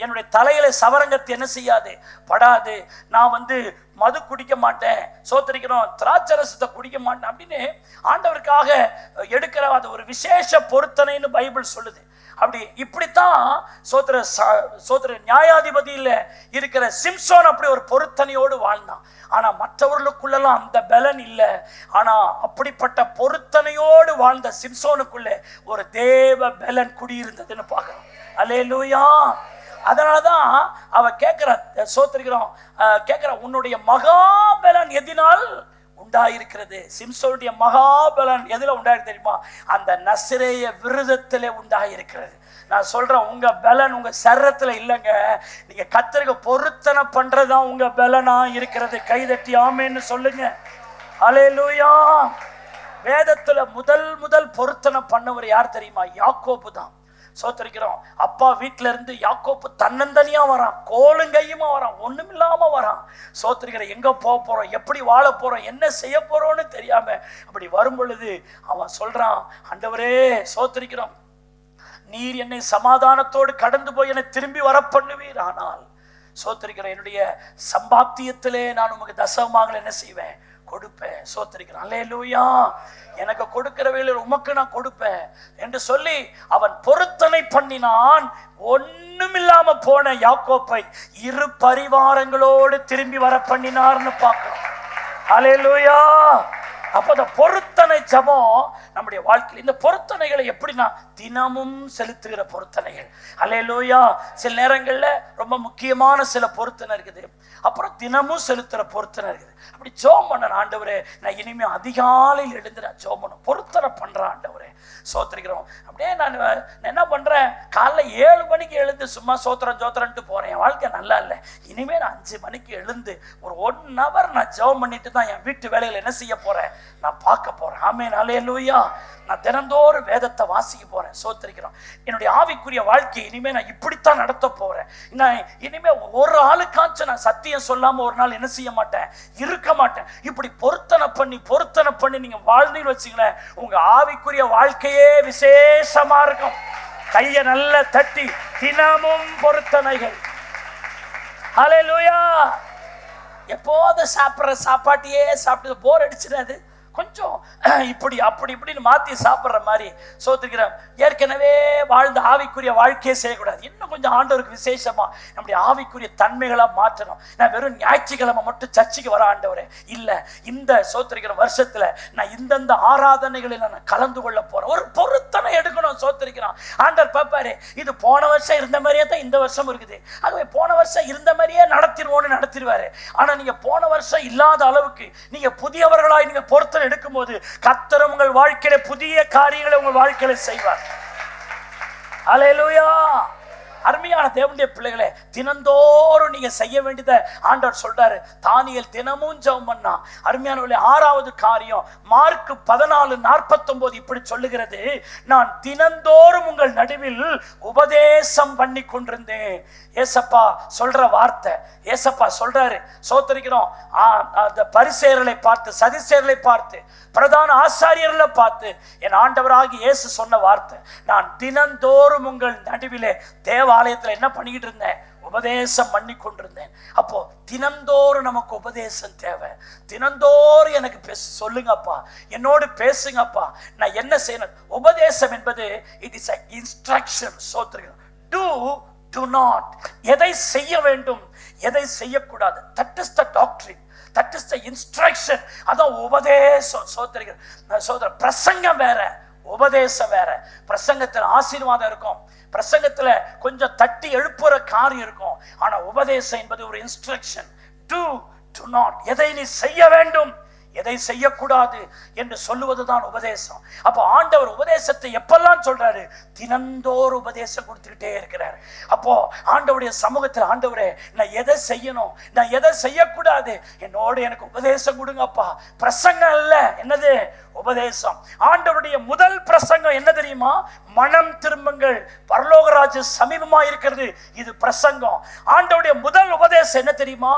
Speaker 1: என்னுடைய தலையில சவரங்கத்தை என்ன செய்யாது, படாது. நான் மது குடிக்க மாட்டேன், சோத்திரிக்கிறோம், திராட்சரசத்தை குடிக்க மாட்டேன் அப்படின்னு ஆண்டவருக்காக எடுக்கிற அது ஒரு விசேஷ பொருத்தனைன்னு பைபிள் சொல்லுது. அப்படி இப்படித்தான் சோத்திர நியாயாதிபதியில இருக்கிற சிம்சோன் அப்படி ஒரு பொருத்தனையோடு வாழ்ந்தான். ஆனா மற்றவர்களுக்குள்ளெல்லாம் அந்த பலன் இல்லை. ஆனா அப்படிப்பட்ட பொருத்தனையோடு வாழ்ந்த சிம்சோனுக்குள்ள ஒரு தேவ பலன் குடியிருந்ததுன்னு பார்க்கிறோம். அல்லேலூயா. அதனாலதான் அவ கேட்கிற சோத்திரிக்கிறோம் கேட்கிற, உன்னுடைய மகாபலன் எதினால் உண்டாயிருக்கிறது? சிம்சோனுடைய மகாபலன் எதுல உண்டாயிருக்கு தெரியுமா? அந்த நசரேய விரதத்திலே உண்டாயிருக்கிறது. நான் சொல்றேன், உங்க பலன் உங்க சரத்துல இல்லைங்க, நீங்க கர்த்தருக்கு பொருத்தனை பண்றதுதான் உங்க பலனா இருக்கிறது. கைதட்டி ஆமென்னு சொல்லுங்க. அல்லேலூயா. வேதத்துல முதல் பொருத்தனை பண்ணவர் யார் தெரியுமா? யாக்கோபு தான். சோத்திரிக்கிறோம். அப்பா வீட்டுல இருந்து யாக்கோப்பு தன்னந்தனியா வரான், கோலுங்கையுமா வரான், ஒண்ணுமில்லாம வரான். சோத்திரிக்கிற, எங்க போக போறோம், எப்படி வாழ போறோம், என்ன செய்ய போறோம்னு தெரியாம அப்படி வரும் பொழுது அவன் சொல்றான், ஆண்டவரே, சோத்திரிக்கிறோம், நீர் என்னை சமாதானத்தோடு கடந்து போய் என்னை திரும்பி வர பண்ணுவீர். ஆனால் சோத்திரிக்கிற, என்னுடைய சம்பாத்தியத்திலே நான் உமக்கு தசமமாக என்ன செய்வேன், கொடுப்பேன். சோத்திரிக்கிறான். அல்லேலூயா. எனக்கு கொடுக்கிற வேளையில் உமக்கு நான் கொடுப்பேன் என்று சொல்லி அவன் பொருத்தனை பண்ணினான். ஒண்ணுமில்லாம போன யாக்கோப்பை 2 பரிவாரங்களோடு திரும்பி வர பண்ணினார்னு பார்க்கிறோம். அல்லேலூயா. அப்ப அந்த பொருத்தனை ஜெபம் நம்முடைய வாழ்க்கையில், இந்த பொருத்தனைகளை எப்படின்னா தினமும் செலுத்துகிற பொருத்தனைகள். அல்லேலூயா. சில நேரங்கள்ல ரொம்ப முக்கியமான சில பொருத்தனை இருக்குது, அப்புறம் தினமும் செலுத்துற பொருத்தனை இருக்குது. அப்படி ஜெபம் பண்ண, ஆண்டவரே, நான் இனிமே அதிகாலையில் எழுந்து நான் ஜெபம் பண்ண பொருத்தனை பண்றேன். ஆண்டவரே, சோத்திரிக்கிறோம். அப்படியே நான் என்ன பண்றேன், காலைல 7 மணிக்கு எழுந்து சும்மா சோத்திரம் சோத்திரன்ட்டு போறேன். என் வாழ்க்கை நல்லா இல்லை. இனிமே நான் 5 மணிக்கு எழுந்து ஒரு 1 ஹவர் நான் ஜெபம் பண்ணிட்டு தான் என் வீட்டு வேலைகளை என்ன செய்ய போறேன், நான் பார்க்க போறேன். ஆமென், அல்லேலூயா. நான் தினந்தோறும் வேதத்தை வாசிக்க போறேன். சோத்திரிக்கிறோம். என்னுடைய ஆவிக்குரிய வாழ்க்கையை இனிமே நான் இப்படித்தான் நடத்த போறேன். நான் இனிமே ஒரு ஆளுக்காச்சும் நான் சத்தியம் சொல்லாம ஒரு நாள் என்ன செய்ய மாட்டேன், இருக்க மாட்டேன். இப்படி பொருத்தனை பண்ணி நீங்க வாழ்ந்தீங்கன்னு வச்சுங்களேன், உங்க ஆவிக்குரிய வாழ்க்கையே விசேஷமா இருக்கும். கையை நல்லா தட்டி தினமும் பொருத்தனைகள். ஹல்லேலூயா. எப்போதும் சாப்பிட்ற சாப்பாட்டையே சாப்பிட்டு போர் அடிச்சிடாது. கொஞ்சம் இப்படி அப்படி இப்படின்னு மாற்றி சாப்பிட்ற மாதிரி சோத்திருக்கிறேன். ஏற்கனவே வாழ்ந்த ஆவிக்குரிய வாழ்க்கையே செய்யக்கூடாது. இன்னும் கொஞ்சம் ஆண்டவருக்கு விசேஷமா நம்முடைய ஆவிக்குரிய தன்மைகளாக மாற்றணும். நான் வெறும் ஞாயிற்றுக்கிழமை மட்டும் சர்ச்சைக்கு வர ஆண்டவரே இல்லை, இந்த சோத்திருக்கிற வருஷத்துல நான் இந்தந்த ஆராதனைகளில் நான் கலந்து கொள்ள போறேன். ஒரு பொருத்தனை எடுக்கணும். சோத்திருக்கிறான் ஆண்டவர் பார்ப்பாரு, இது போன வருஷம் இருந்த மாதிரியே தான் இந்த வருஷம் இருக்குது. ஆகவே போன வருஷம் இருந்த மாதிரியே நடத்திடுவாரு. ஆனா நீங்க போன வருஷம் இல்லாத அளவுக்கு நீங்க புதியவர்களாய் நீங்க பொருத்தனை எடுக்கும்போது கர்த்தர் உங்கள் வாழ்க்கையில புதிய காரியங்களை உங்கள் வாழ்க்கையில செய்வார். அல்லேலூயா. அருமையான தேவனுடைய பிள்ளைகளே, தினந்தோறும் நீங்க செய்ய வேண்டியதை ஆண்டவர் சொல்றாரு. தானியேல் தினமும் ஜெபம் பண்ணா. அருமையானவர்களே, 6வது காரியம் மார்க் 14:49 இப்படி சொல்லுகிறது, நான் தினந்தோறும் உங்கள் நடுவில் உபதேசம் பண்ணி கொண்டிருந்தேன். ஏசப்பா சொல்ற வார்த்தை, ஏசப்பா சொல்றாரு. சோத்தரிக்கிறோம். அந்த பரிசேயர்களை பார்த்து, சதிசேயர்களை பார்த்து, பிரதான ஆசாரியர்களை பார்த்து என் ஆண்டவராகி இயேசு சொன்ன வார்த்தை, நான் தினந்தோறும் உங்கள் நடுவிலே தேவாலயத்தில் என்ன பண்ணிக்கிட்டு இருந்தேன், உபதேசம் பண்ணி கொண்டிருந்தேன். அப்போ தினந்தோறும் நமக்கு உபதேசம் தேவை. தினந்தோறும் எனக்கு சொல்லுங்கப்பா, என்னோடு பேசுங்கப்பா, நான் என்ன செய்யணும். உபதேசம் என்பது இட் இஸ் இன்ஸ்ட்ரக்ஷன். சோத்திரிக்கிறோம். do not, எதை செய்ய வேண்டும், எதை செய்யக்கூடாது. That is the doctrine, that is the instruction. அதான் உபதேசம். சோதர பிரசங்கம் வேற, உபதேசம் வேற. பிரசங்கத்தில் ஆசீர்வாதம் இருக்கும், பிரசங்கத்துல கொஞ்சம் தட்டி எழுப்புற காரியம் இருக்கும். ஆனா உபதேசம் என்பது ஒரு இன்ஸ்ட்ரக்ஷன். do not, எதை நீ செய்ய வேண்டும், எதை செய்யக்கூடாது என்று சொல்லுவதுதான் உபதேசம். அப்போ ஆண்டவர் உபதேசத்தை எப்பெல்லாம் சொல்றாரு, தினந்தோறும் உபதேசம் கொடுத்துக்கிட்டே இருக்கிறார். அப்போ ஆண்டவருடைய சமூகத்தில், ஆண்டவரே நான் எதை செய்யணும், நான் எதை செய்யக்கூடாது, என்னோடு எனக்கு உபதேசம் கொடுங்கப்பா. பிரசங்கம் அல்ல, என்னது, உபதேசம். ஆண்டவருடைய முதல் பிரசங்கம் என்ன தெரியுமா, மனம் திரும்புங்கள், பரலோகராஜ்ய சமீபமா இருக்கிறது. இது பிரசங்கம். ஆண்டவருடைய முதல் உபதேசம் என்ன தெரியுமா,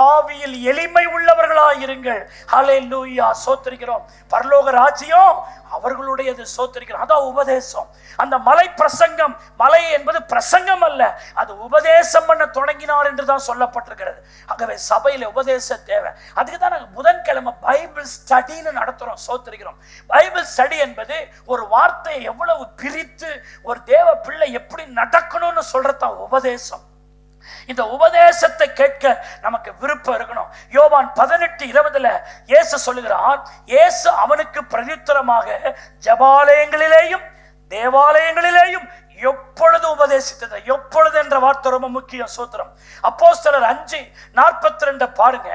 Speaker 1: ஆவியில் எளிமை உள்ளவர்களாய் இருங்கள். ஹல்லேலூயா. சோத்திரிக்கிறோம். பரலோக ராஜ்யம் அவர்களுடையது. சோத்திரிக்கிறோம். அதான் உபதேசம். அந்த மலை பிரசங்கம், மலை என்பது பிரசங்கம் அல்ல, அது உபதேசம் பண்ண தொடங்கினார் என்று தான் சொல்லப்பட்டிருக்கிறது. ஆகவே சபையில உபதேசம் தேவை. அதுக்கு தான் நாங்கள் புதன்கிழமை பைபிள் ஸ்டடின்னு நடத்துறோம். சோத்திரிக்கிறோம். பைபிள் ஸ்டடி என்பது ஒரு வார்த்தையை எவ்வளவு பிரித்து ஒரு தேவ பிள்ளை எப்படி நடக்கணும்னு சொல்றதான் உபதேசம். இந்த உபதேசத்தை கேட்க நமக்கு விருப்பம் இருக்கணும். யோவான் 18:20 இயேசு சொல்லுகிறார், இயேசு அவனுக்கு பிரதியுத்தரமாக ஜெபாலயங்களிலேயும் தேவாலயங்களிலேயும் எப்பொழுது உபதேசித்தது. எப்பொழுது என்ற வார்த்தை ரொம்ப முக்கியம். சூத்திரம். அப்போஸ்தலர் 5:42 பாருங்க.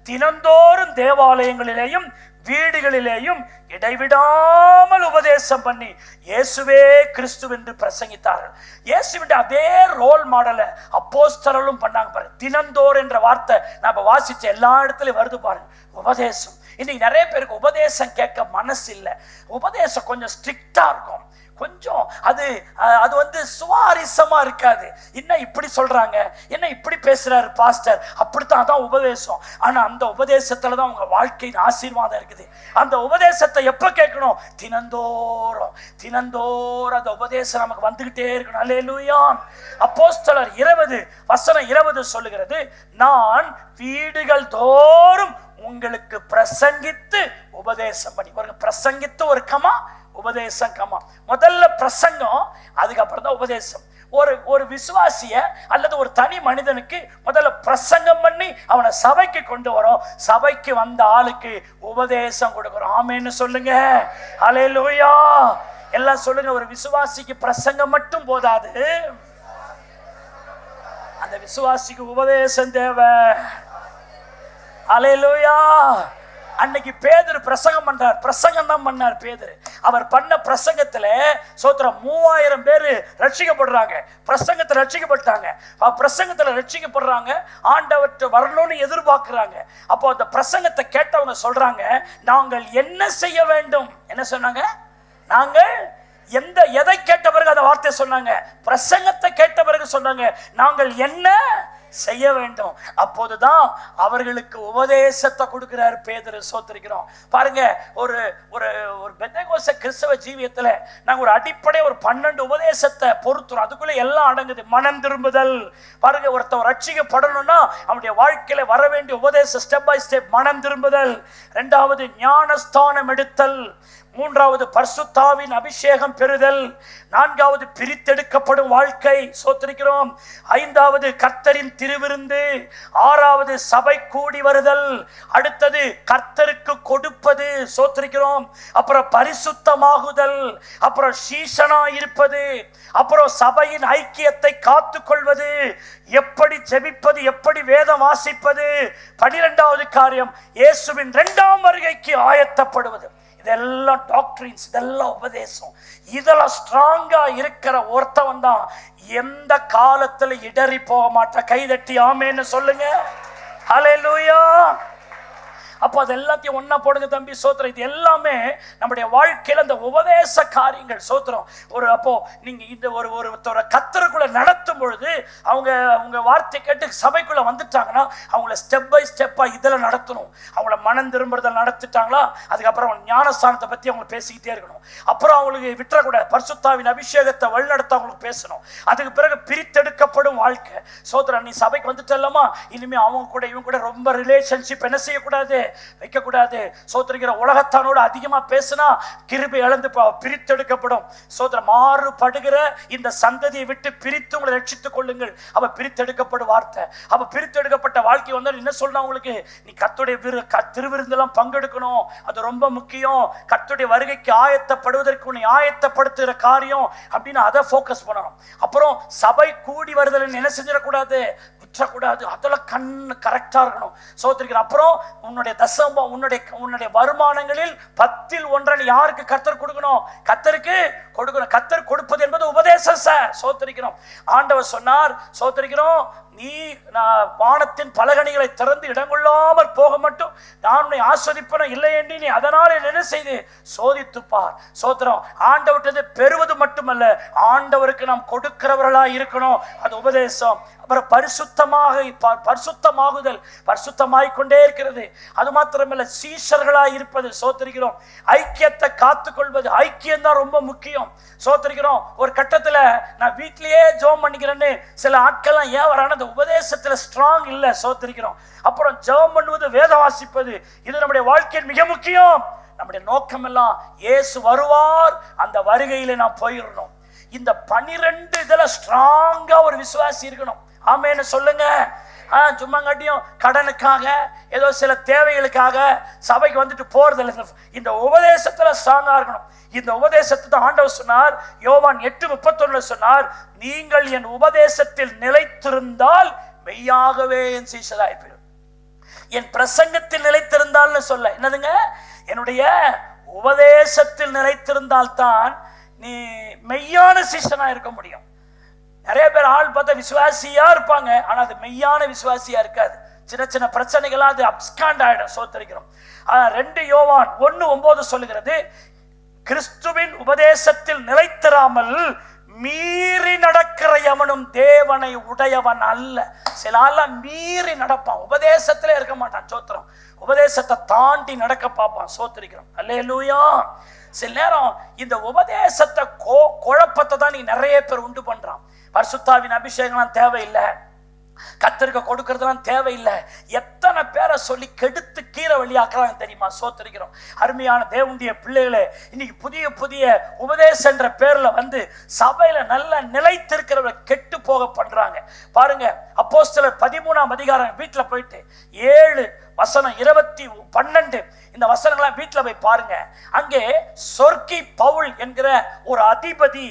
Speaker 1: தினந்தோறும் தேவாலயங்களிலேயும் வீடுகளிலேயும் இடைவிடாமல் உபதேசம் பண்ணி இயேசுவே கிறிஸ்து என்று பிரசங்கித்தார்கள். இயேசுவின் அதே ரோல் மாடலை அப்போஸ்தலரும் பண்ணாங்க பாருங்க. தினந்தோறும் என்ற வார்த்தை நம்ம வாசிச்ச எல்லா இடத்துலயும் வருது பாருங்க. உபதேசம். இன்னைக்கு நிறைய பேருக்கு உபதேசம் கேட்க மனசு இல்லை. உபதேசம் கொஞ்சம் ஸ்ட்ரிக்டா இருக்கும், கொஞ்சம் அது வந்து சுவாரஸ்யமா இருக்காது. என்ன இப்படி சொல்றாங்க, என்ன இப்படி பேசுறாரு பாஸ்டர், அப்படித்தான். அதான் உபதேசம். ஆனா அந்த உபதேசத்துலதான் உங்க வாழ்க்கையின் ஆசீர்வாதம் இருக்குது. அந்த உபதேசத்தை எப்ப கேட்கணும், தினந்தோறும். அந்த உபதேசம் நமக்கு வந்துகிட்டே இருக்கணும். அல்லேலூயா. அப்போஸ்தலர் 20:20 சொல்லுகிறது, நான் வீடுகள் தோறும் உங்களுக்கு பிரசங்கித்து உபதேசம் பண்ணி. பிரசங்கித்து ஒரு கமா, உபதேசம் கமா. முதல்ல பிரசங்கம், அதுக்கப்புறம் தான் உபதேசம். ஒரு விசுவாசிய அல்லது ஒரு தனி மனிதனுக்கு முதல்ல பிரசங்கம் பண்ணி அவனை சபைக்கு கொண்டு வரோம். சபைக்கு வந்த ஆளுக்கு உபதேசம் கொடுக்கிறோம். ஆமென்னு சொல்லுங்க. அல்லேலூயா. எல்லாம் சொல்லுங்க. ஒரு விசுவாசிக்கு பிரசங்கம் மட்டும் போதாது, அந்த விசுவாசிக்கு உபதேசம் தேவை. அல்லேலூயா. அன்னைக்கு பேதுரு பிரசங்கம் பண்றார், பிரசங்கம் தான் பண்ணார் பேதுரு. அவர் பண்ண பிரசங்கத்துல சோத்திரம் 3000 பேரு ரட்சிக்கப்படுறாங்க. பிரசங்கத்துல ரட்சிக்கப்பட்டாங்க. பிரசங்கத்துல ரட்சிக்கப்படுறாங்க, ஆண்டவர்கிட்ட வரணும்னு எதிர்பார்க்கிறாங்க. அப்போ அந்த பிரசங்கத்தை கேட்டவங்க சொல்றாங்க, நாங்கள் என்ன செய்ய வேண்டும்? என்ன சொன்னாங்க? நாங்கள் எதை கேட்ட பிறகு அந்த வார்த்தை சொன்னாங்க? பிரசங்கத்தை கேட்ட பிறகு சொன்னாங்க, நாங்கள் என்ன செய்ய வேண்டும். அப்போதுதான் அவர்களுக்கு உபதேசத்தை கொடுக்கிறார் பேதுரு. சோத்திரிக்கிறோம். பாருங்க, ஒரு ஒரு ஒரு பெந்தேகோஸ்தே கிறிஸ்தவ ஜீவியத்துல நாங்க ஒரு அடிப்படை ஒரு 12 உபதேசத்தை பொறுத்துறோம். அதுக்குள்ள எல்லாம் அடங்குது. மனம் திரும்புதல். பாருங்க, ஒருத்தர் ரட்சிக்கப்படணும்னா அவனுடைய வாழ்க்கையில வர வேண்டிய உபதேசம் ஸ்டெப் பை ஸ்டெப். மனம் திரும்புதல். 2வது ஞானஸ்தானம் எடுத்தல். 3வது பரிசுத்தாவின் அபிஷேகம் பெறுதல். 4வது பிரித்தெடுக்கப்படும் வாழ்க்கை. சோத்திரிக்கிறோம். 5வது கர்த்தரின் திருவிருந்து. 6வது சபை கூடி வருதல். அடுத்தது கர்த்தருக்கு கொடுப்பது. சோத்திரிக்கிறோம். அப்புறம் பரிசுத்தமாகுதல். அப்புறம் சீஷனா இருப்பது. அப்புறம் சபையின் ஐக்கியத்தை காத்து கொள்வது. எப்படி ஜெபிப்பது, எப்படி வேதம் வாசிப்பது. 12வது காரியம் இயேசுவின் 2ஆம் வருகைக்கு ஆயத்தப்படுவது. இதெல்லாம் டாக்டரின்ஸ், இதெல்லாம் உபதேசம். இதெல்லாம் ஸ்ட்ராங்கா இருக்கிற ஒருத்தவன் தான் எந்த காலத்துல இடறி போக மாட்டா. கைதட்டி ஆமேன்னு சொல்லுங்க. ஹல்லேலூயா. அப்போ அது எல்லாத்தையும் ஒன்னா போடுங்க தம்பி. சோத்திரம். இது எல்லாமே நம்முடைய வாழ்க்கையில அந்த உபதேச காரியங்கள். சோத்திரம். அப்போ நீங்க இந்த ஒரு கத்தருக்குள்ள நடத்தும் பொழுது அவங்க வார்த்தை கேட்டு சபைக்குள்ள வந்துட்டாங்கன்னா அவங்கள ஸ்டெப் பை ஸ்டெப்பா இதுல நடத்தணும். அவங்கள மனம் திரும்புறத நடத்திட்டாங்களா, அதுக்கப்புறம் ஞானஸ்தானத்தை பத்தி அவங்க பேசிக்கிட்டே இருக்கணும். அப்புறம் அவங்களுக்கு விட்டுறக்கூடாது. பரிசுத்தாவின் அபிஷேகத்தை வழிநடத்த அவங்களுக்கு பேசணும். அதுக்கு பிறகு பிரித்தெடுக்கப்படும் வாழ்க்கை. சோத்திரம். நீ சபைக்கு வந்துட்டல்லமா, இனிமே அவங்க கூட இவங்க கூட ரொம்ப ரிலேஷன்ஷிப் என்ன செய்யக்கூடாது, வைக்கக்கூடாது. சோத்திரிக்கிற உலகத்தானோடு அதிகமா பேசினா கிருபை இழந்து பிரித்தெடுக்கப்படும். சோத்திர மாறுபடுகிற இந்த சந்ததியை விட்டு பிரித்து உங்களை ரட்சித்துக் கொள்ளுங்கள். அவ பிரித்தெடுக்கப்படும் வார்த்தை. அவ பிரித்தெடுக்கப்பட்ட வாழ்க்கை வந்தால் என்ன சொல்றா உங்களுக்கு? நீ கர்த்தருடைய திருவிருந்தெல்லாம் பங்கெடுக்கணும். அது ரொம்ப முக்கியம். கர்த்தருடைய வருகைக்கு ஆயத்தப்படுவதற்கு உன்னை ஆயத்தப்படுத்துகிற காரியம் அப்படின்னு அதை ஃபோக்கஸ் பண்ணணும். அப்புறம் சபை கூடி வருதல் என்ன செஞ்சிடக்கூடாது, விற்றக்கூடாது. அதெல்லாம் கரெக்டா இருக்கணும். சோத்திரிக்கிற அப்புறம் உன்னுடைய தசமம், உன்னுடைய வருமானங்களில் 10ல் 1 யாருக்கு கர்த்தர் கொடுக்கணும்? கர்த்தருக்கு கொடுக்கணும். கர்த்தர் கொடுப்பது என்பது உபதேசம் சார். சோத்திரிக்கிறோம். ஆண்டவர் சொன்னார், சோத்திரிக்கிறோம், நீ வானத்தின் பலகணிகளை திறந்து இடங்கொள்ளாமல் போக மட்டும் நான் உன்னை ஆஸ்வதிப்பன இல்லை என்று நீ அதனால என்ன செய்து சோதித்துப்பார். சோத்திரம். ஆண்டவர்கிட்ட பெறுவது மட்டுமல்ல, ஆண்டவருக்கு நாம் கொடுக்கிறவர்களா இருக்கணும். அது உபதேசம். அப்புறம் பரிசுத்தமாகுதல். பரிசுத்தமாய்க்கொண்டே இருக்கிறது. அது மாத்திரமல்ல, சீஷர்களாய் இருப்பது. சோத்திரிக்கிறோம். ஐக்கியத்தை காத்துக்கொள்வது. ஐக்கியம் தான் ரொம்ப முக்கியம். சோத்திரிக்கிறோம். ஒரு கட்டத்துல நான் வீட்டிலேயே ஜெபம் பண்ணிக்கிறேன்னு சில ஆட்கள்லாம் ஏன் வரான அந்த உபதேசத்துல ஸ்ட்ராங் இல்ல. சோத்திரிக்கிறோம். அப்புறம் ஜெபம் பண்ணுவது, வேதம் வாசிப்பது, இது நம்முடைய வாழ்க்கையின் மிக முக்கியம். நம்முடைய நோக்கம் எல்லாம் இயேசு வருவார், அந்த வருகையில நாம் போயிடணும். இந்த 12 இதுல ஸ்ட்ராங்கா ஒரு விசுவாசி இருக்கணும். ஆமேன்னு சொல்லுங்க. சும்மா காட்டியும் கடனுக்காக ஏதோ சில தேவைகளுக்காக சபைக்கு வந்துட்டு போறது இல்லை. இந்த உபதேசத்துல ஸ்ட்ராங்கா இருக்கணும். இந்த உபதேசத்தை ஆண்டவர் சொன்னார். யோவான் 8:31 சொன்னார், நீங்கள் என் உபதேசத்தில் நிலைத்திருந்தால் மெய்யாகவே என் சீஷராயிருப்பீர்கள். என் பிரசங்கத்தில் நிலைத்திருந்தால்னு சொல்ல என்னதுங்க, என்னுடைய உபதேசத்தில் நிலைத்திருந்தால் தான் நீ மெய்யான சீஷனா இருக்க முடியும். நிறைய பேர் ஆள் பார்த்தா விசுவாசியா இருப்பாங்க, ஆனா அது மெய்யான விசுவாசியா இருக்காது. சின்ன சின்ன பிரச்சனைகளா அது அப்ஸ்காண்ட் ஆயிடும். சோத்தரிக்கிறோம். 2 யோவான் 1:9 சொல்லுகிறது, கிறிஸ்துவின் உபதேசத்தில் நிலைத்திராமல் மீறி நடக்கிற எவனும் தேவனை உடையவன் அல்ல. சில ஆள்லாம் மீறி நடப்பான், உபதேசத்திலே இருக்க மாட்டான். சோத்திரம். உபதேசத்தை தாண்டி நடக்க பார்ப்பான். சோத்திரிக்கிறோம். அல்லேலூயா. சில நேரம் இந்த உபதேசத்தை குழப்பத்தை தான் நீ நிறைய பேர் உண்டு பண்றான். பரிசுத்தாவின் அபிஷேகம் தேவையில்லை, கர்த்தருக்கு கொடுக்கறதுலாம் தேவையில்லை. எத்தனை பேரை சொல்லி கெடுத்து கீரை வழியாக்குறாங்க தெரியுமா? சோத்திரிக்கிறோம். அருமையான தேவனுடைய பிள்ளைகளே, இன்னைக்கு புதிய புதிய உபதேசம் என்ற பேர்ல வந்து சபையில நல்ல நிலைத்திருக்கிறவரை கெட்டு போக பண்றாங்க. பாருங்க, அப்போஸ்தலர் 13ஆம் அதிகாரம் வீட்டுல போயிட்டு 7 வசனம் 12 இந்த வசனங்களை வீட்டுல போய் பாருங்க. அங்கே சொர்க்கி பவுல் என்கிற ஒரு அதிபதி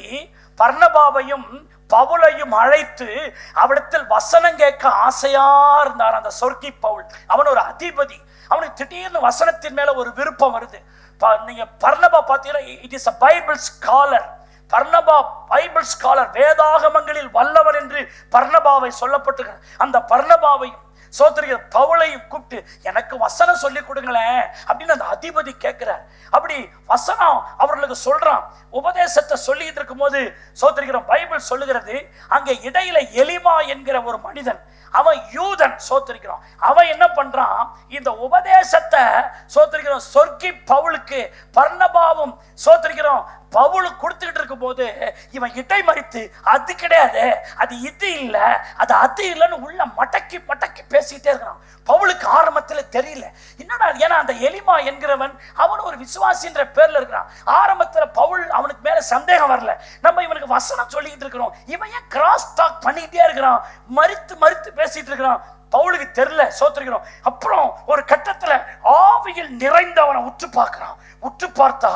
Speaker 1: பர்னபாவையும் பவுலையும் அழைத்து அவரிடத்தில் வசனம் கேட்க ஆசையா இருந்தார் அந்த சொர்க்கி பவுல். அவன் ஒரு அதிபதி. அவனுக்கு திடீர்னு வசனத்தின் மேல ஒரு விருப்பம் வருது. நீங்க பர்னபா பார்த்தீங்கன்னா, it is a Bible scholar. Barnabas Bible scholar, வேதாகமங்களில் வல்லவர் என்று பர்னபாவை சொல்லப்பட்டிருக்கிறது. அந்த பர்னபாவையும் சோதரிக்கிற பவுலையும் கூப்பிட்டு எனக்கு வசனம் சொல்லி கொடுங்களேன் அப்படின்னு அந்த அதிபதி கேட்கிறார். அப்படி வசனம் அவர்களுக்கு சொல்றான். உபதேசத்தை சொல்லிட்டு இருக்கும் போது சோதரிக்கிற பைபிள் சொல்லுகிறது, அங்கே இடையில எலிமா என்கிற ஒரு மனிதன், அவன் யூதன். சோதரிக்கிறோம், அவன் என்ன பண்றான், இந்த உபதேசத்தை சோதரிக்கிறோம் சொர்க்கி பவுலுக்கு பர்னபாவும் சோதரிக்கிறோம் பவுல் கொடுத்துக்கிட்டு இருக்கும் போது இவன் இடை மறித்து, அது கிடையாது, அது இது இல்லை, அது அது இல்லைன்னு உள்ள மடக்கி மடக்கி பேசிக்கிட்டே இருக்கிறான். பவுலுக்கு ஆரம்பத்தில் தெரியல என்னடா, ஏன்னா அந்த எலிமா என்கிறவன் அவன் ஒரு விசுவாசின்ற பேர்ல இருக்கிறான். ஆரம்பத்தில் பவுல் அவனுக்கு மேல சந்தேகம் வரல, நம்ம இவனுக்கு வசனம் சொல்லிக்கிட்டு இருக்கிறோம், இவன் ஏன் கிராஸ் டாக் பண்ணிக்கிட்டே இருக்கிறான், மறித்து மறித்து பேசிட்டு இருக்கிறான். பவுலுக்கு தெரியல. சோத்திரிக்கிறோம். அப்புறம் ஒரு கட்டத்துல ஆவியில் நிறைந்தவனை உற்று பார்க்கிறான். உற்று பார்த்தா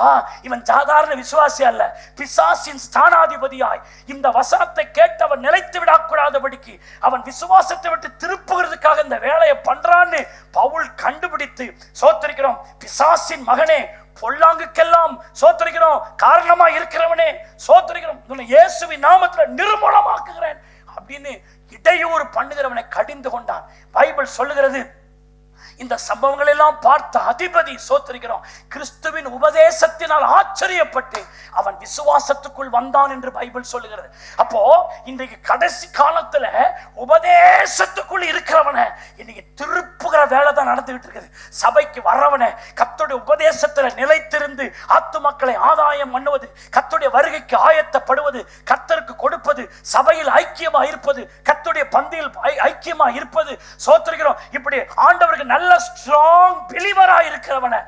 Speaker 1: இவன் சாதாரண விசுவாசி அல்ல, பிசாசின் ஸ்தானாதிபதியாய் இந்த வசனத்தை கேட்டவன் நிலைத்து விடக்கூடாதபடிக்கு அவன் விசுவாசத்தை விட்டு திருப்புகிறதுக்காக இந்த வேலையை பண்றான்னு பவுல் கண்டுபிடித்து, சோத்திரிக்கிறோம், பிசாசின் மகனே, பொல்லாங்குக்கெல்லாம் சோத்திரிக்கிறோம் காரணமா இருக்கிறவனே, சோத்திரிக்கிறோம், இயேசுவின் நாமத்துல நிர்மூலமாக்குகிறேன் அப்படின்னு இடையூறு பண்ணுகிறவனை கடிந்து கொண்டான். பைபிள் சொல்லுகிறது, இந்த சம்பவங்கள் எல்லாம் பார்த்த அதிபதி சோத்திரிக்கிறோம் கிறிஸ்துவின் உபதேசத்தினால் ஆச்சரியப்பட்டு அவன் விசுவாசத்துக்குள் வந்தான் என்று பைபிள் சொல்லுகிறது. அப்போ இன்றைக்கு கடைசி காலத்துல உபதேசத்துக்குள் இருக்கிறவனை இன்னைக்கு திருப்புகிற வேலை தான் நடந்துகிட்டு இருக்குது. சபைக்கு வர்றவனை கர்த்தருடைய உபதேசத்துல நிலைத்திருந்து ஆத்துமக்களை ஆதாயம் பண்ணுவது, கர்த்தருடைய வருகைக்கு ஆயத்தப்படுவது, கர்த்தருக்கு கொடுப்பது, சபையில் ஐக்கியமா இருப்பது, கர்த்தருடைய பந்தியில் ஐக்கியமா இருப்பது, சோத்திரிக்கிறோம், இப்படி ஆண்டவருக்கு நல்ல ஸ்ட்ராங் பிலீவரா இருக்கிறவனை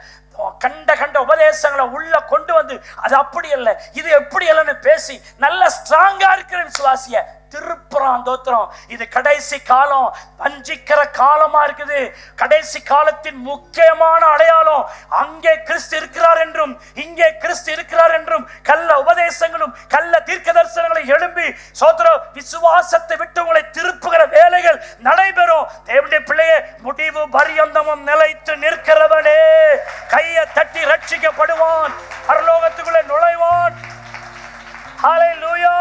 Speaker 1: கண்ட உபதேசங்களை உள்ள கொண்டு வந்து அது அப்படி அல்ல இது எப்படி இல்லைன்னு பேசி நல்ல ஸ்ட்ராங்கா இருக்கிற விசுவாசிய திருப்புறான். தோத்திரம். இது கடைசி காலம், வஞ்சிக்கிற காலமா இருக்குது. கடைசி காலத்தின் முக்கியமான அடையாளம் அங்கே கிறிஸ்து இருக்கிறார் என்றும் இங்கே கிறிஸ்து இருக்கிறார் என்றும் கள்ள உபதேசங்களும் கள்ள தீர்க்க தரிசனங்களை எழும்பி சோதர விசுவாசத்தை விட்டு உங்களை திருப்புகிற வேலைகள் நடைபெறும். தேவனுடைய பிள்ளையே, முடிவு பரியந்தமும் நிலைத்து நிற்கிறவனே கையை தட்டி ரட்சிக்கப்படுவான், பரலோகத்துக்குள்ளே நுழைவான். ஹல்லேலூயா.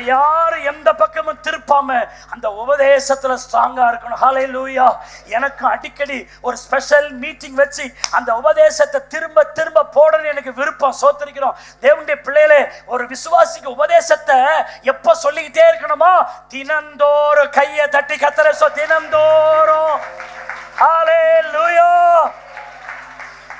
Speaker 1: யாரு எந்த பக்கமும் திருப்பாம அந்த உபதேசத்துல ஸ்ட்ராங்கா இருக்கணும். ஹல்லேலூயா. எனக்கு அடிக்கடி ஒரு ஸ்பெஷல் மீட்டிங் வச்சு அந்த உபதேசத்தை திரும்ப திரும்ப போடணும் எனக்கு விருப்பம். சோத்திரிக்கிறோம். தேவனுடைய பிள்ளைகளே, ஒரு விசுவாசிக்கு உபதேசத்தை எப்ப சொல்லிக்கிட்டே இருக்கணுமா, தினந்தோறும் கையை தட்டி கத்தர தினந்தோறும். ஹல்லேலூயா.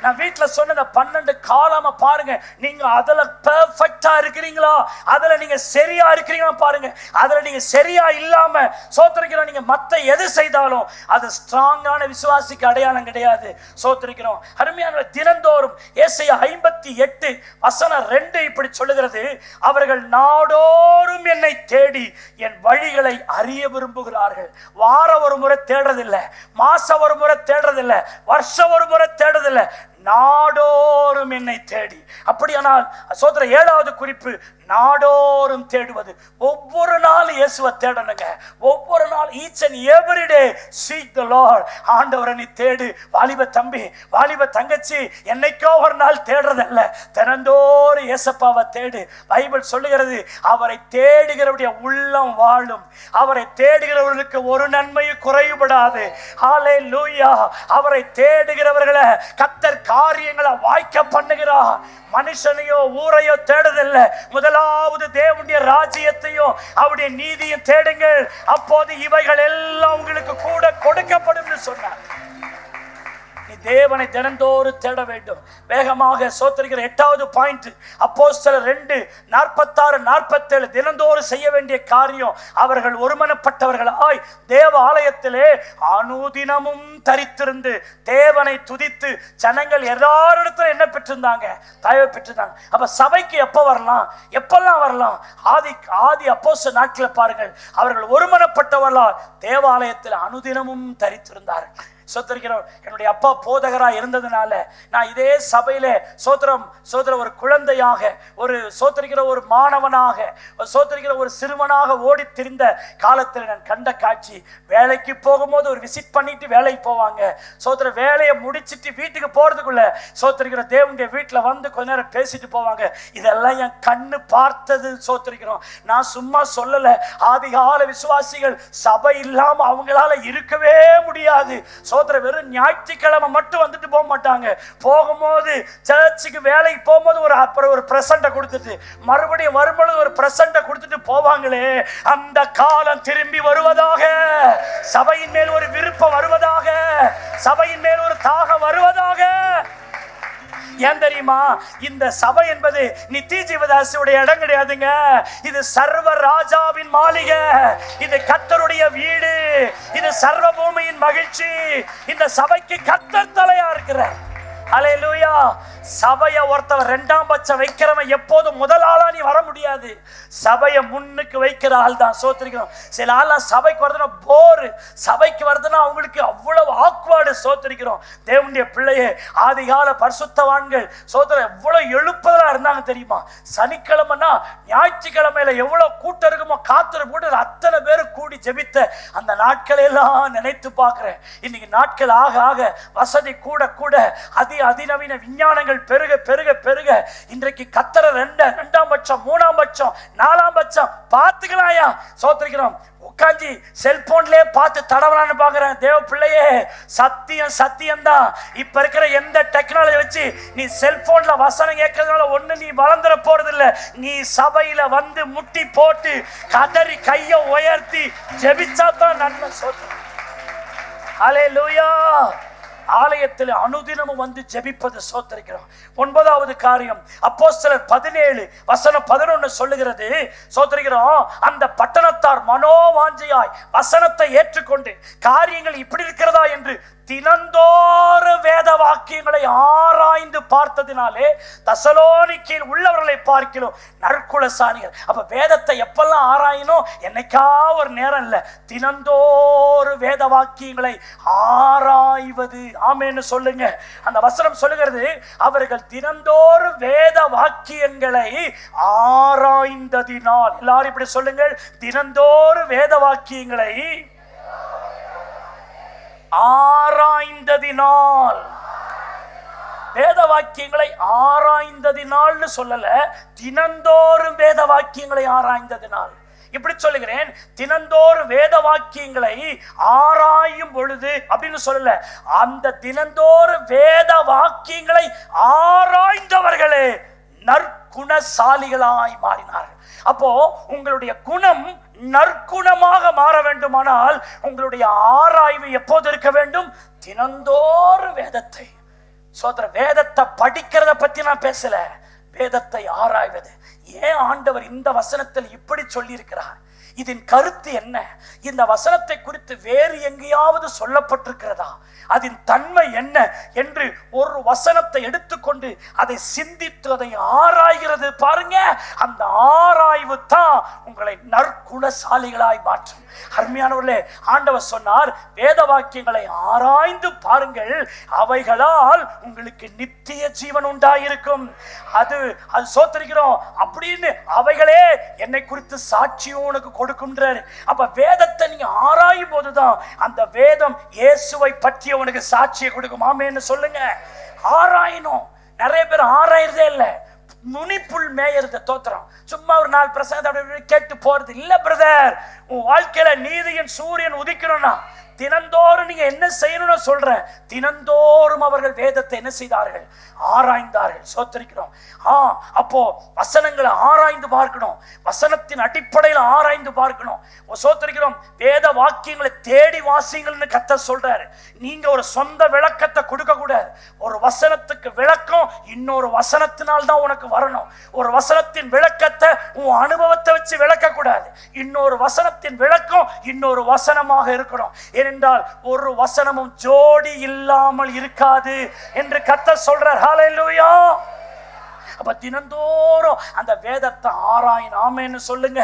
Speaker 1: நான் வீட்டுல சொன்ன 12 காலமா பாருங்க, நீங்க அதுல பெர்ஃபெக்ட்டா இருக்கிறீங்களா, அதுல நீங்க சரியா இருக்கிறீங்களா பாருங்க. அதுல நீங்க சரியா இல்லாம சோத்திரிக்கிறோம், நீங்க மத்த எது செய்தாலும் அது ஸ்ட்ராங்கான விசுவாசிக்கு அடையாளம் கிடையாது. சோத்திரிக்கிறோம். அருமையான தினந்தோறும் ஏசாயா 58 வசனம் 2 இப்படி சொல்லுகிறது, அவர்கள் நாடோறும் என்னை தேடி என் வழிகளை அறிய விரும்புகிறார்கள். வாரம் ஒரு முறை தேடுறதில்லை, மாசம் ஒரு முறை தேடுறதில்லை, வருஷம் ஒரு முறை தேடுறதில்லை, நாடோறும் என்னை தேடி. அப்படியானால் சோதர 7வது குறிப்பு, நாடோறும் தேடுவது. ஒவ்வொரு நாள் இயேசுவை தேடணுங்க. ஒவ்வொரு நாள், each and every day seek the Lord. ஆண்டவரை நீ தேடு. வாலிப தம்பி, வாலிப தங்கச்சி, என்னைக்கோ ஒரு நாள் தேடுறதல்ல, தினந்தோறும் இயேசப்பாவை தேடு. பைபிள் சொல்லுகிறது, அவரை தேடுகிறவருடைய உள்ளம் வாழும். அவரை தேடுகிறவர்களுக்கு ஒரு நன்மையும் குறைவுபடாது. ஹல்லேலூயா. அவரை தேடுகிறவர்களை கர்த்தர் காரியங்களை வாய்க்க பண்ணுகிறார். மனுஷனையோ ஊரையோ தேடுதல்ல, முதலாவது தேவனுடைய ராஜ்யத்தையும் அவருடைய நீதியும் தேடுங்கள், அப்போது இவைகள் எல்லாம் உங்களுக்கு கூட கொடுக்கப்படும் சொன்னார். நீ தேவனை தினந்தோறும் தேட வேண்டும். வேகமாக சோத்திரிக்கிற 8வது பாயிண்ட், அப்போஸ்தலர் 2:46-47 தினந்தோறும் செய்ய வேண்டிய காரியம், அவர்கள் ஒருமனப்பட்டவர்களாய் தேவ ஆலயத்திலே அனுதினமும் தரித்திருந்து தேவனை துதித்து ஜனங்கள் எல்லாரிடத்துல என்ன பெற்றிருந்தாங்க? தயவு பெற்றிருந்தாங்க. அப்ப சபைக்கு எப்ப வரலாம்? எப்பெல்லாம் வரலாம்? ஆதி அப்போஸ்தலர் நாட்களை பாருங்கள். அவர்கள் ஒருமனப்பட்டவர்களால் தேவாலயத்தில் அனுதினமும் தரித்திருந்தார்கள். சோதரிக்கிறோம். என்னுடைய அப்பா போதகரா இருந்ததுனால நான் இதே சபையில சோதர ஒரு குழந்தையாக, ஒரு சோதரிக்கிற ஒரு மாணவனாக, சோதரிக்கிற ஒரு சிறுவனாக ஓடி திரிந்த காலத்தில் நான் கண்ட காட்சி, வேலைக்கு போகும்போது ஒரு விசிட் பண்ணிட்டு வேலைக்கு போவாங்க. சோதர வேலையை முடிச்சிட்டு வீட்டுக்கு போறதுக்குள்ள சோதரிக்கிற தேவனுடைய வீட்டுல வந்து கொஞ்ச நேரம் பேசிட்டு போவாங்க. இதெல்லாம் என் கண்ணு பார்த்தது. சோதரிக்கிறோம். நான் சும்மா சொல்லல. ஆதிகால விசுவாசிகள் சபை இல்லாம அவங்களால இருக்கவே முடியாது. சோதர வெறும் ஞாயிற்றுக்கிழமை மட்டும் வந்துட்டு போக மாட்டாங்க. போகும்போது சர்ச்சுக்கு வேலைக்கு போகும்போது ஒரு பிரசண்ட கொடுத்துட்டு மறுபடியும் வரும்பொழுது ஒரு பிரசண்ட கொடுத்துட்டு போவாங்களே, அந்த காலம் திரும்பி வருவதாக. சபையின் மேல் ஒரு விருப்பம் வருவதாக. சபையின் மேல் ஒரு தாகம் வருவதாக. ஏன் தெரியுமா? இந்த சபை என்பது நித்திய ஜீவதாசியுடைய இடம் கிடையாதுங்க. இது சர்வ ராஜாவின் மாளிகை. இது கர்த்தருடைய வீடு. இது சர்வ பூமியின் மகிழ்ச்சி. இந்த சபைக்கு கர்த்தர் தலையா இருக்கிறார். ஹல்லேலூயா. சபையை ஒருத்தவர் இரண்டாம் பட்சம் வைக்கிறவன் எப்போதும் முதல் ஆளா நீ வர முடியாது. சபையை முன்னுக்கு வைக்கிற ஆள் தான். சோத்திரிக்கிறோம். சில ஆள் சபைக்கு வருதுன்னா போரு, சபைக்கு வருதுன்னா அவங்களுக்கு அவ்வளவு ஆக்வார்டு. சோத்திரிக்கிறோம். தேவனுடைய பிள்ளையே, ஆதிகால பரிசுத்தவான்கள் சோத்திர எவ்வளவு எழுப்புதலா இருந்தாங்க தெரியுமா? சனிக்கிழமைனா ஞாயிற்றுக்கிழமையில எவ்வளவு கூட்டம் இருக்குமோ காத்துரு போட்டு அத்தனை பேரு கூடி ஜெபித்த அந்த நாட்களை எல்லாம் நினைத்து பார்க்கிறேன். இன்னைக்கு நாட்கள் ஆக ஆக வசதி கூட கூட அதிநவீன விஞ்ஞானங்கள் பெருக பெருக பெருக இன்றைக்கு கத்தர இரண்டாம் பட்சம், மூணாம் பட்சம், நாலாம் பட்சம் பார்த்துக்கலாயா? சோத்திரிக்கிறோம். உட்காந்து செல்போன்லயே பார்த்து தடவலான்னு பாக்குறேன். தேவ பிள்ளையே, சத்தியம் சத்தியம் தான். இப்ப இருக்கிற எந்த டெக்னாலஜி வச்சு நீ செல்போன்ல வசனம் கேட்கறதுனால ஒண்ணு நீ வளர்ந்துட போறது இல்ல. நீ சபையில வந்து முட்டி போட்டு கதறி கைய உயர்த்தி ஜெபிச்சா தான் நன்மை. சோத்திரம். ஹல்லேலூயா. ஆலயத்தில் அனுதினமும் வந்து ஜெபிப்பது. சோத்திரிக்கிறோம். 9வது காரியம், அப்போஸ்தலர் 17:11 சொல்லுகிறது. சோத்திரிக்கிறோம். அந்த பட்டணத்தார் மனோவாஞ்சையாய் வசனத்தை ஏற்றுக்கொண்டு காரியங்கள் இப்படி இருக்கிறதா என்று தினந்தோறு வேத வாக்கியங்களை ஆராய்ந்து பார்த்ததினாலே தெசலோனிக்கேயில் உள்ளவர்களை பார்க்கிறோம் நற்குலசாலிகள். அப்ப வேதத்தை எப்பெல்லாம் ஆராயணும்? என்னைக்கா ஒரு நேரம் இல்ல, தினந்தோறு வேத வாக்கியங்களை ஆராய்வது. ஆமென்னு சொல்லுங்க. அந்த வசனம் சொல்லுகிறது, அவர்கள் தினந்தோறு வேத வாக்கியங்களை ஆராய்ந்ததினால். எல்லாரும் இப்படி சொல்லுங்கள், தினந்தோறு வேத வாக்கியங்களை ஆராய்ந்ததினால். வேத வாக்கியங்களை ஆராய்ந்ததினால்னு சொல்லல, தினந்தோறும் வேத வாக்கியங்களை ஆராய்ந்ததினால். இப்படி சொல்லுகிறேன், தினந்தோறும் வேத வாக்கியங்களை ஆராயும் பொழுது அப்படின்னு சொல்லல, அந்த தினந்தோறும் வேத வாக்கியங்களை ஆராய்ந்தவர்களே நற்குணசாலிகளாய் மாறினார்கள். அப்போ உங்களுடைய குணம் நற்குணமாக மாற வேண்டுமானால் உங்களுடைய ஆராய்வு எப்போது இருக்க வேண்டும்? தினந்தோறும் வேதத்தை. சோதர, வேதத்தை படிக்கிறத பத்தி நான் பேசல, வேதத்தை ஆராய்வது. ஏன் ஆண்டவர் இந்த வசனத்தில் இப்படி சொல்லி இருக்கிறார்? இதன் கருத்து என்ன? இந்த வசனத்தை குறித்து வேறு எங்கேயாவது சொல்லப்பட்டிருக்கிறதா? அதன் தன்மை என்ன என்று ஒரு வசனத்தை எடுத்துக்கொண்டு அதை சிந்தித்து அதை ஆராய்கிறது பாருங்க. அந்த ஆராய்வு தான் உங்களை நற்குணசாலிகளாய் மாற்றும். அருமையானவர்களே, ஆண்டவர் சொன்னார், வேத வாக்கியங்களை ஆராய்ந்து பாருங்கள், அவைகளால் உங்களுக்கு நித்திய ஜீவன் உண்டாயிருக்கும். அது சோத்திரிக்கிறோம் அப்படின்னு அவைகளே என்னை குறித்து சாட்சியும் உனக்கு கொடுக்கின்றார். அப்ப வேதத்தை நீங்க ஆராயும் போதுதான் அந்த வேதம் இயேசுவை பற்றி உனக்கு சாட்சியை கொடுக்கும். ஆமென்னு சொல்லுங்க. ஆராயணும். நிறைய பேர் ஆராயறதே இல்லை. நுனிப்புள் மேயறது தோத்திரம். சும்மா ஒரு 4 பிரசங்கத்தை கேட்டு போறது இல்ல. பிரதர், உன் வாழ்க்கையில நீதியின் சூரியன் உதிக்கணும்னா தினந்தோறும் நீங்க என்ன செய்யணும்னு சொல்றேன். தினந்தோறும் அவர்கள் வேதத்தை என்ன செய்தார்கள்? ஆராய்ந்தார்கள். சோத்திரிக்கிறோம். அப்போ வசனங்களை ஆராய்ந்து பார்க்கணும். வசனத்தின் அடிப்படையில் ஆராய்ந்து பார்க்கணும். சோத்திரிக்கிறோம். வேத வாக்கியங்களை தேடி வாசிங்கள்னு கர்த்தர் சொல்றாரு. நீங்க ஒரு சொந்த விளக்கத்தை கொடுக்க கூடாது. ஒரு வசனத்துக்கு விளக்கம் இன்னொரு வசனத்தினால் தான் உனக்கு வரணும். ஒரு வசனத்தின் விளக்கத்தை உன் அனுபவத்தை வச்சு விளக்க கூடாது. இன்னொரு வசனத்தின் விளக்கம் இன்னொரு வசனமாக இருக்கணும். ஏனென்றால் ஒரு வசனமும் ஜோடி இல்லாமல் இருக்காது என்று கர்த்தர் சொல்றார். ஹல்லேலூயா. அப்ப தினந்தோறும் அந்த வேதத்தை ஆராயின். ஆமென்னு சொல்லுங்க.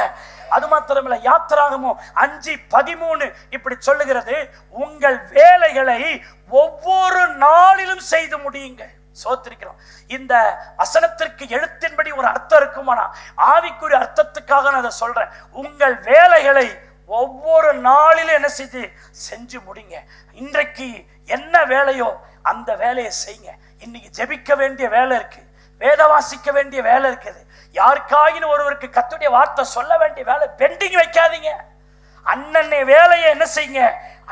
Speaker 1: அது மாத்திரமில்ல, யாத்திராகமம் 5:13 இப்படி சொல்லுகிறது, உங்கள் வேலைகளை ஒவ்வொரு நாளிலும் செய்து முடியுங்க. சோத்திருக்கிறோம். இந்த வசனத்திற்கு எழுத்தின்படி ஒரு அர்த்தம் இருக்குமானா, ஆவிக்குரிய அர்த்தத்துக்காக நான் அதை சொல்றேன். உங்கள் வேலைகளை ஒவ்வொரு நாளிலும் என்ன செஞ்சு முடிங்க. இன்றைக்கு என்ன வேலையோ அந்த வேலையை செய்யுங்க. இன்னைக்கு ஜெபிக்க வேண்டிய வேலை இருக்கு, வேத வாசிக்க வேண்டிய வேலை இருக்குது, யாருக்காயினும் ஒருவருக்கு கர்த்தருடைய வார்த்தை சொல்ல வேண்டிய வேலை. பெண்டிங் வைக்காதீங்க. அண்ணனை வேலையை என்ன செய்யுங்க,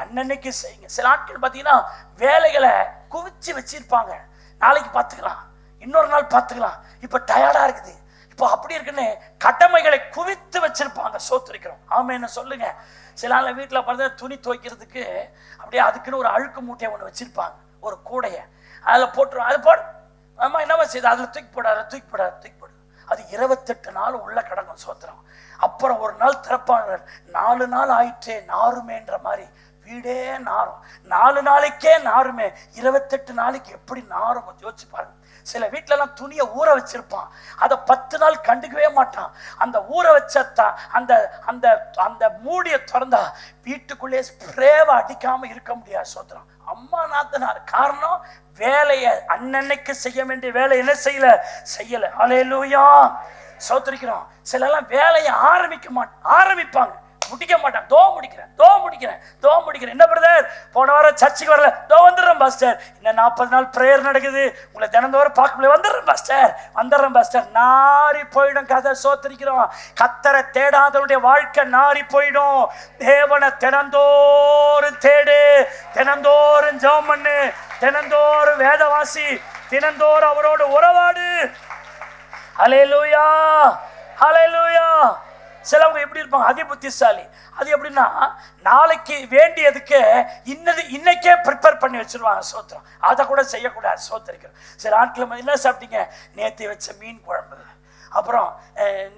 Speaker 1: அண்ணனுக்கு செய்யுங்க. சில ஆட்கள் பார்த்தீங்கன்னா வேலைகளை குவிச்சு வச்சிருப்பாங்க. நாளைக்கு பார்த்துக்கலாம், இன்னொரு நாள் பார்த்துக்கலாம், இப்போ டயர்டா இருக்குது, இப்போ அப்படி இருக்குன்னு கடமைகளை குவித்து வச்சிருப்பாங்க. சோத்திருக்கிறோம். ஆமென்னு சொல்லுங்க. சில நாள் வீட்டில் பார்த்தா துணி துவைக்கிறதுக்கு அப்படியே அதுக்குன்னு ஒரு அழுக்கு மூட்டையை ஒன்று வச்சிருப்பாங்க, ஒரு கூடையை அதில் போட்டுருவோம். அது போடு ஆமா, என்னவா செய்யுது, அதில் தூக்கி போடாது, தூக்கி போடாது, தூக்கி போடு. அது 28 நாள் உள்ள கடங்கும். சோத்திரம். அப்புறம் ஒரு நாள் திறப்பாங்க, 4 நாள் ஆயிற்றே நாருமேன்ற மாதிரி வீடே நாரும். 4 நாளைக்கே நாருமே, 28 நாளைக்கு எப்படி நாரும் யோசிச்சு பாருங்க. சில வீட்டிலலாம் துணியை ஊற வச்சிருப்பான், அதை 10 நாள் கண்டுக்கவே மாட்டான். அந்த ஊற வச்ச அந்த அந்த அந்த மூடியை திறந்தா வீட்டுக்குள்ளே ஸ்ப்ரேவை அடிக்காம இருக்க முடியாது. சோத்திரம். அம்மா நாத்தனார். காரணம், வேலையை அன்னன்னைக்கு செய்ய வேண்டிய வேலை என்ன செய்யல. ஹல்லேலூயா. சோத்திரிக்கிறோம். சிலெல்லாம் வேலையை ஆரம்பிப்பாங்க, முடிக்க மாட்டான். தோ முடிக்கிறேன். என்ன பிரதர், போன வாரம் சர்ச்சுக்கு வரல, தோ வந்துடுறேன் பாஸ்டர். இன்னும் 40 நாள் பிரேயர் நடக்குது, உங்களை தினந்தோறும் பார்க்க முடியல, வந்துடுறேன் பாஸ்டர். நாரி போயிடும் கதை. சோத்திரிக்கிறோம். கர்த்தரை தேடாதவனுடைய வாழ்க்கை நாரி போயிடும். தேவனை தினந்தோறும் தேடு, தினந்தோறும் ஜெபம் பண்ணு, தினந்தோறும் வேதவாசி, தினந்தோறும் அவரோடு உறவாடு. ஹல்லேலூயா, ஹல்லேலூயா. சிலவங்க எப்படி இருப்பாங்க, அதி புத்திசாலி. அது எப்படின்னா, நாளைக்கு வேண்டியதுக்கு இன்னைக்கே ப்ரிப்பேர் பண்ணி வச்சிருவாங்க. சோத்திரம். அதை கூட செய்யக்கூடாது. சோத்திரிக்கிறோம். சில ஆட்கள் என்ன சாப்பிட்டீங்க, நேற்று வச்ச மீன் குழம்பு, அப்புறம்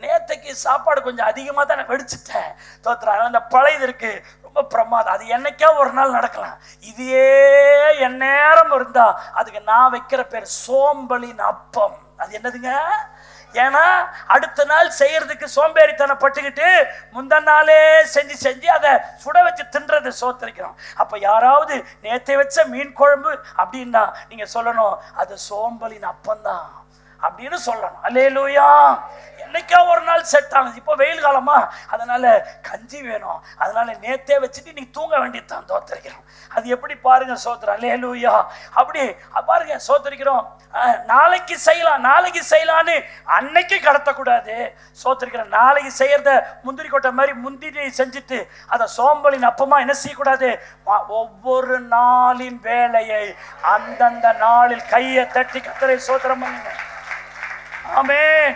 Speaker 1: நேற்றுக்கு சாப்பாடு கொஞ்சம் அதிகமாக தான் நான் வெடிச்சிட்டேன். தோத்துறாங்க. அந்த பழையது இருக்கு, ரொம்ப பிரமாதம், அது என்னைக்கா ஒரு நாள் நடக்கலாம். இதையே என் நேரம் இருந்தா அதுக்கு நான் வைக்கிற பேர் சோம்பலின் அப்பம். அது என்னதுங்க? ஏன்னா அடுத்த நாள் செய்யறதுக்கு சோம்பேறித்தனம் பட்டுக்கிட்டு முந்தா நாளே செஞ்சு அதை சுட வச்சு தின்றது. சோத்திரிக்கிறோம். அப்ப யாராவது நேத்தை வச்ச மீன் குழம்பு அப்படின்னா நீங்க சொல்லணும், அது சோம்பலின் அப்பந்தான் அப்படின்னு சொல்லணும். அல்லேலூயா. என்னைக்கா ஒரு நாள் செட் ஆனது. இப்போ வெயில் காலமா, அதனால கஞ்சி வேணும், அதனால நேத்தே வச்சுட்டு நீ தூங்க வேண்டியதுதான். தோத்திரிக்கிறோம். அது எப்படி பாருங்க. சோத்திரம். அல்லேலூயா. அப்படி பாருங்க. சோத்திரிக்கிறோம். நாளைக்கு செய்யலான்னு அன்னைக்கு கடத்தக்கூடாது. சோத்திரிக்கிறோம். நாளைக்கு செய்யறத முந்திரி கொட்டை மாதிரி முந்திரி செஞ்சுட்டு அதை சோம்பலின் அப்பமா என்ன செய்யக்கூடாது. ஒவ்வொரு நாளின் வேலையை அந்தந்த நாளில் கையை தட்டி கர்த்தரை ஸ்தோத்திரம் பண்ணுங்க. ஆமென்.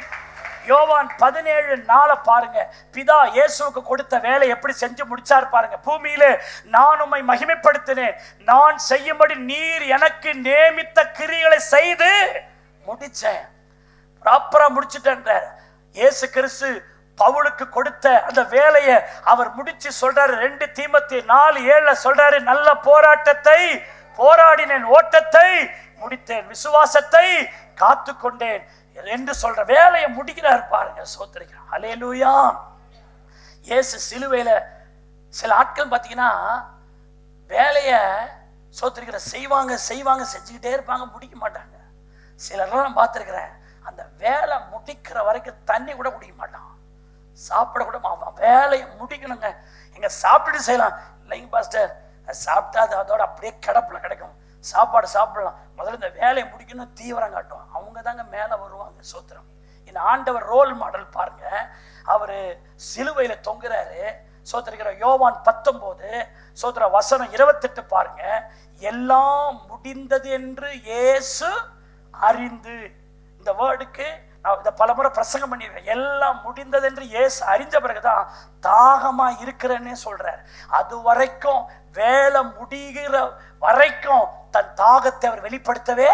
Speaker 1: யோவான் 17:4 பாருங்க. பிதா இயேசுவுக்கு கொடுத்த வேலை எப்படி செஞ்சு முடிச்சார் பாருங்க. பூமியிலே நான் உம்மை மகிமைப்படுத்தினேன், நான் செய்யும்படி நீர் எனக்கு நியமித்த கிரியைகளை செய்து முடிச்சேன். ப்ராப்பரா முடிச்சுட்டேன்றார். இயேசு கிறிஸ்து பவுலுக்கு கொடுத்த அந்த வேலையை அவர் முடிச்சு சொல்றாரு. 2 தீமோத்தேயு 4:7 சொல்றாரு, நல்ல போராட்டத்தை போராடினேன், ஓட்டத்தை முடித்தேன், விசுவாசத்தை காத்து கொண்டேன் என்று சொல்ற வேலையை முடிக்கிறார் பாருங்க. சோத்திரிக்கிறார். அல்லேலூயா. இயேசு சிலுவையில சில ஆட்கள் பார்த்தீங்கன்னா வேலையை சோத்திரிக்கிற செய்வாங்க செஞ்சுக்கிட்டே இருப்பாங்க, முடிக்க மாட்டாங்க. சிலரெல்லாம் நான் பார்த்துருக்கிறேன், அந்த வேலை முடிக்கிற வரைக்கும் தண்ணி கூட குடிக்க மாட்டான், சாப்பிட கூட மாட்டான். வேலையை முடிக்கணுங்க. எங்க சாப்பிட்டுட்டு செய்யலாம் இல்லைங்க பாஸ்டர், சாப்பிட்டா அது அதோட அப்படியே கிடப்புல கிடைக்கும். சாப்பாடு சாப்பிடலாம், முதல்ல இந்த வேலையை முடிக்கணும் தீவிரம் காட்டும், அவங்க தாங்க மேலே வருவாங்க. சோத்திரம். இந்த ஆண்டவர் ரோல் மாடல் பாருங்க. அவரு சிலுவையில தொங்குறாரு. சோத்திரிக்கிற யோவான் 19 சோத்திர வசனம் 28 பாருங்க. எல்லாம் முடிந்தது என்று இயேசு அறிந்து, இந்த வேர்டுக்கு நான் இதை பலமுறை பிரசங்கம் பண்ணிருக்கேன். எல்லாம் முடிந்தது என்று இயேசு அறிஞ்ச பிறகுதான் தாகமா இருக்கிறேன்னே சொல்றார். அது வரைக்கும் வேலை முடிகிற வரைக்கும் தன் தாகத்தை அவர் வெளிப்படுத்தவே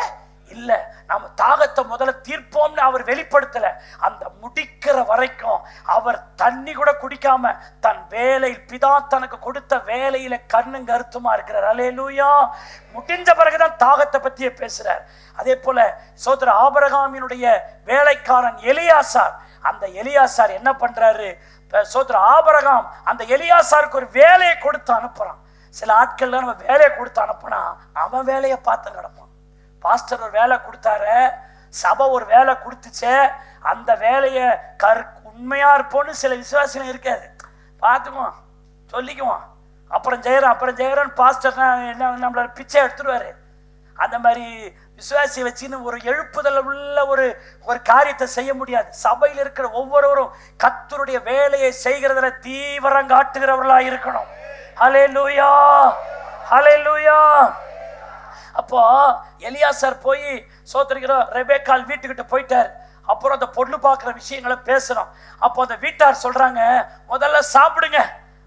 Speaker 1: இல்ல. நம்ம தாகத்தை முதல்ல தீர்ப்போம்னு அவர் வெளிப்படுத்தல. அந்த முடிக்கிற வரைக்கும் அவர் தண்ணி கூட குடிக்காம தன் வேலையில் பிதா தனக்கு கொடுத்த வேலையில கண்ணும் கருத்துமா இருக்கிறார். அல்லேலூயா. முடிஞ்ச பிறகுதான் தாகத்தை பத்தியே பேசுறார். அதே போல சோதர ஆபிரகாமினுடைய வேலைக்காரன் எலியாசார், அந்த எலியாசார் என்ன பண்றாரு? சோதர ஆபிரகாம் அந்த எலியாசாருக்கு ஒரு வேலையை கொடுத்து அனுப்புறான். சில ஆட்கள்ல நம்ம வேலையை கொடுத்து அனுப்புனா அவன் வேலையை பார்த்து நடப்பான். பாஸ்டர் ஒரு வேலை கொடுத்தாரு, சபை ஒரு வேலை கொடுத்துச்சே, அந்த வேலையை உண்மையா இருப்போன்னு சில விசுவாசிகள் இருக்காது. பார்த்துக்குவோம், சொல்லிக்குவோம், அப்புறம் ஜெயரான் பாஸ்டர் என்ன நம்மள பிச்சை எடுத்துருவாரு. அந்த மாதிரி விசுவாசியை வச்சுன்னு ஒரு எழுப்புதல் உள்ள ஒரு காரியத்தை செய்ய முடியாது. சபையில் இருக்கிற ஒவ்வொருவரும் கர்த்தருடைய வேலையை செய்கிறதுல தீவிரம் காட்டுகிறவர்களா இருக்கணும். ஹல்லேலூயா, ஹல்லேலூயா. அப்போ எலியாசார் போய் சோதரிக்கிறோம் ரெபேக்காள் வீட்டுக்கிட்ட போயிட்டார். அப்புறம் அந்த பொண்ணு பார்க்குற விஷயங்களை பேசணும். அப்போ அந்த வீட்டார் சொல்றாங்க, முதல்ல சாப்பிடுங்க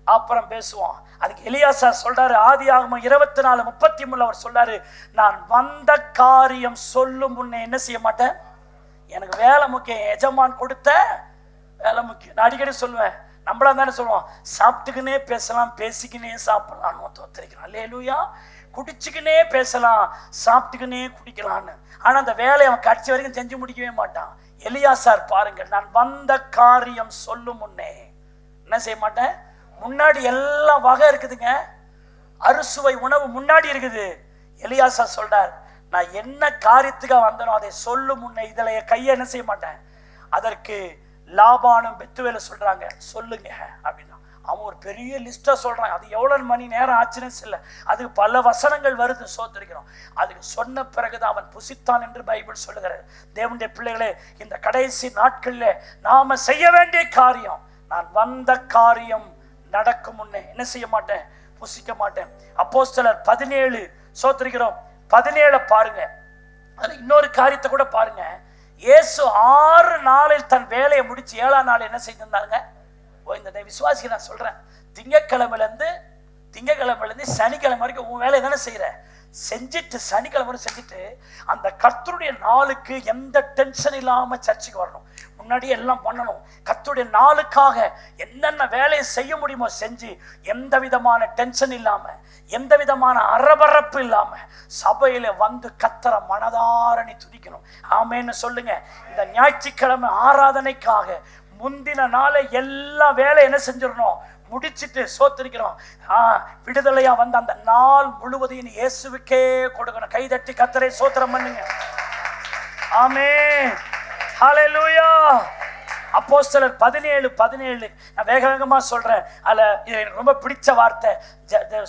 Speaker 1: அப்புறம் பேசுவோம். அதுக்கு எலியாசார் சொல்றாரு, ஆதியாகமம் 24:33 அவர் சொல்றாரு, நான் வந்த காரியம் சொல்லும் முன்னே என்ன செய்ய மாட்டேன். எனக்கு வேலை முக்கியம், எஜமான் கொடுத்த வேலை முக்கியம். நான் அடிக்கடி சொல்லுவேன், நம்மளா தானே சொல்லுவோம், சாப்பிட்டுக்குன்னே பேசலாம், பேசிக்கினே சாப்பிடலாம். தோத்திருக்கிறோம். அல்லேலூயா. குடிச்சுக்கினே பேசலாம், சாப்பிட்டுக்கினே குடிக்கலான்னு. ஆனா அந்த வேலையை அவன் கடைசி வரைக்கும் செஞ்சு முடிக்கவே மாட்டான். எலியாசார் பாருங்க, நான் வந்த காரியம் சொல்லும் முன்னே என்ன செய்ய மாட்டேன். முன்னாடி எல்லாம் வகை இருக்குதுங்க, அறுசுவை உணவு முன்னாடி இருக்குது. எலியாசார் சொல்றார், நான் என்ன காரியத்துக்காக வந்தனோ அதை சொல்லும் முன்னே இதுல கையை என்ன செய்ய மாட்டேன். அதற்கு லாபானும் பெத்துவேல சொல்றாங்க, சொல்லுங்க அப்படின்னா. அவன் ஒரு பெரிய லிஸ்டா சொல்றான். அது எவ்வளவு மணி நேரம் ஆச்சுன்னு சொல்ல, அதுக்கு பல வசனங்கள் வருது. சோதரிக்கிறோம். அதுக்கு சொன்ன பிறகுதான் அவன் புசித்தான் என்று பைபிள் சொல்லுகிறது. தேவனுடைய பிள்ளைகளே, இந்த கடைசி நாட்கள்ல நாம செய்ய வேண்டிய காரியம், நான் வந்த காரியம் நடக்கும் முன்னே என்ன செய்ய மாட்டேன், புசிக்க மாட்டேன். அப்போஸ்தலர் 17 சோதரிக்கிறோம் 17 பாருங்க. அதுல இன்னொரு காரியத்தை கூட பாருங்க. இயேசு 6 நாளில் தன் வேலையை முடிச்சு 7ஆம் நாள் என்ன செய்திருந்தாங்க. இந்த விசுவாசிக்கு நான் சொல்றேன், திங்கக்கிழமையில இருந்து சனிக்கிழமை வரைக்கும் உன் வேலையை தானே செய்யற. செஞ்சுட்டு சனிக்கிழமை செஞ்சுட்டு அந்த கர்த்தருடைய நாளுக்கு எந்த டென்ஷன் இல்லாம சர்ச்சுக்கு வரணும். முன்னாடி எல்லாம் பண்ணணும். கர்த்தருடைய நாளுக்காக என்னென்ன வேலையை செய்ய முடியுமோ செஞ்சு, எந்த விதமான டென்ஷன் இல்லாம, எந்த விதமான அரபரப்பு இல்லாம சபையில வந்து கர்த்தரை மனதார நீ துதிக்கணும். ஆமேன்னு சொல்லுங்க. இந்த ஞாயிற்றுக்கிழமை ஆராதனைக்காக முந்தின நாளை எல்லா வேலை என்ன செஞ்சிடணும், முடிச்சிட்டு சோத்திருக்கிறோம். விடுதலையா வந்து அந்த நாள் முழுவதையும் இயேசுவுக்கே கொடுக்கணும். கைதட்டி கர்த்தரை சோத்திரம் பண்ணுங்க. ஆமென், ஹல்லேலூயா. அப்போஸ்தலர் 17 நான் வேகமா சொல்றேன். அதுல எனக்கு ரொம்ப பிடிச்ச வார்த்தை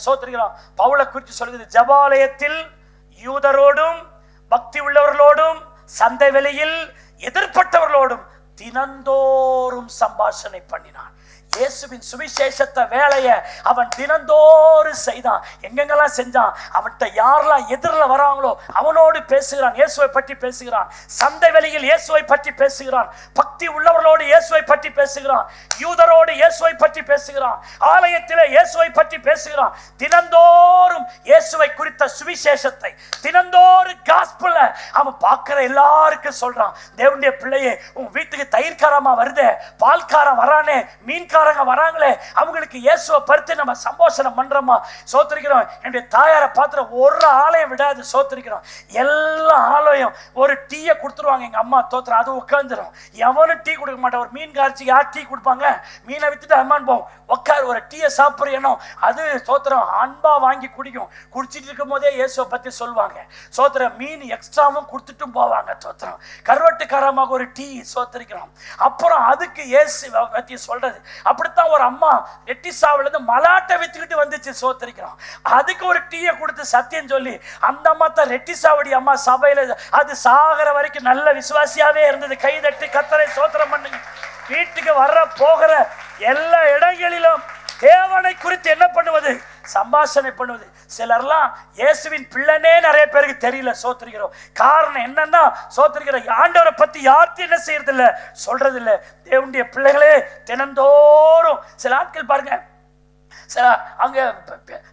Speaker 1: சோத்திருக்கிறோம். பவுலை குறித்து சொல்லுது, ஜபாலயத்தில் யூதரோடும் பக்தி உள்ளவர்களோடும் சந்தை வெளியில் எதிர்பட்டவர்களோடும் தினந்தோறும் சம்பாஷணை பண்ணினான். இயேசுவின் சுவிசேஷத்தை வேலையை அவன் தினந்தோறும் செய்தான். எங்கெங்கெல்லாம் செஞ்சான், அவன்கிட்ட யாரெல்லாம் எதிரில் வராங்களோ அவனோடு பேசுகிறான், இயேசுவை பற்றி பேசுகிறான். சந்தை வெளியில் இயேசுவை பற்றி பேசுகிறான். பக்தி உள்ளவர்களோடு இயேசுவை பற்றி பேசுகிறான். யூதரோடு இயேசுவை பற்றி பேசுகிறான். ஆலயத்திலே இயேசுவை பற்றி பேசுகிறான். தினந்தோறும் இயேசுவை குறித்த சுவிசேஷத்தை தினந்தோறும் காஸ்பல அவன் பார்க்கிற எல்லாருக்கும் சொல்றான். தேவனுடைய பிள்ளையே, உன் வீட்டுக்கு தயிர்காரமா வருதே, பால்காரன் வரானே, மீன்காரங்க வராங்களே, அவங்களுக்கு இயேசுவை பறித்து நம்ம சம்போஷனம் பண்றோமா? சோத்திருக்கிறோம். என்னுடைய தாயாரை பார்த்துற ஒரு ஆலயம் விடாது. சோத்திருக்கிறோம். எல்லா ஆலயம் ஒரு டீயை கொடுத்துருவாங்க. எங்க அம்மா தோத்திரம், அது உட்காந்துரும். எவனும் டீ கொடுக்க மாட்டான். ஒரு மீன் காய்ச்சி யார் டீ கொடுப்பாங்க? மீனை வித்துட்டு அம்மான் போவோம், உட்கார் ஒரு டீயை சாப்பிட்றோம். அது சோத்திரம் அன்பா வாங்கி குடிக்கும். குடிச்சிட்டு இருக்கும் போதே இயேசுவை பத்தி சொல்லுவாங்க. சோத்திரம் மீன் எக்ஸ்ட்ராவும் கொடுத்துட்டும் போவாங்க. சோத்திரம் கருவட்டுக்காரமாக ஒரு டீ. சோத்திருக்கிறோம். அப்புறம் அதுக்கு இயேசு பத்தி சொல்றது. அப்படித்தான் ஒரு அம்மா ரெட்டிசாவில இருந்து மலாட்டை வித்துக்கிட்டு வந்துச்சு. சோத்திருக்கிறோம். அதுக்கு ஒரு டீயை கொடுத்து சத்தியம் சொல்லி அந்த அம்மா தான் ரெட்டிசாவடி அம்மா. சபையில அது சாகர வரைக்கும் நல்ல விசுவாசியாவே இருந்தது. கைதட்டி கர்த்தரை சோத்திரம் பண்ணுங்க. வீட்டுக்கு வர்ற போகிற எல்லா இடங்களிலும் தேவனை குறித்து என்ன பண்ணுவது, சம்பாஷணை பண்ணுவது. சிலர்லாம் இயேசுவின் பிள்ளைனே நிறைய பேருக்கு தெரியல. சோத்திருக்கிறோம். காரணம் என்னன்னா, சோத்திருக்கிற ஆண்டவரை பத்தி யார்த்தையும் என்ன செய்யறது இல்ல, சொல்றது இல்ல. தேவனுடைய பிள்ளைகளே, தினந்தோறும் சில ஆட்கள் பாருங்க, அங்க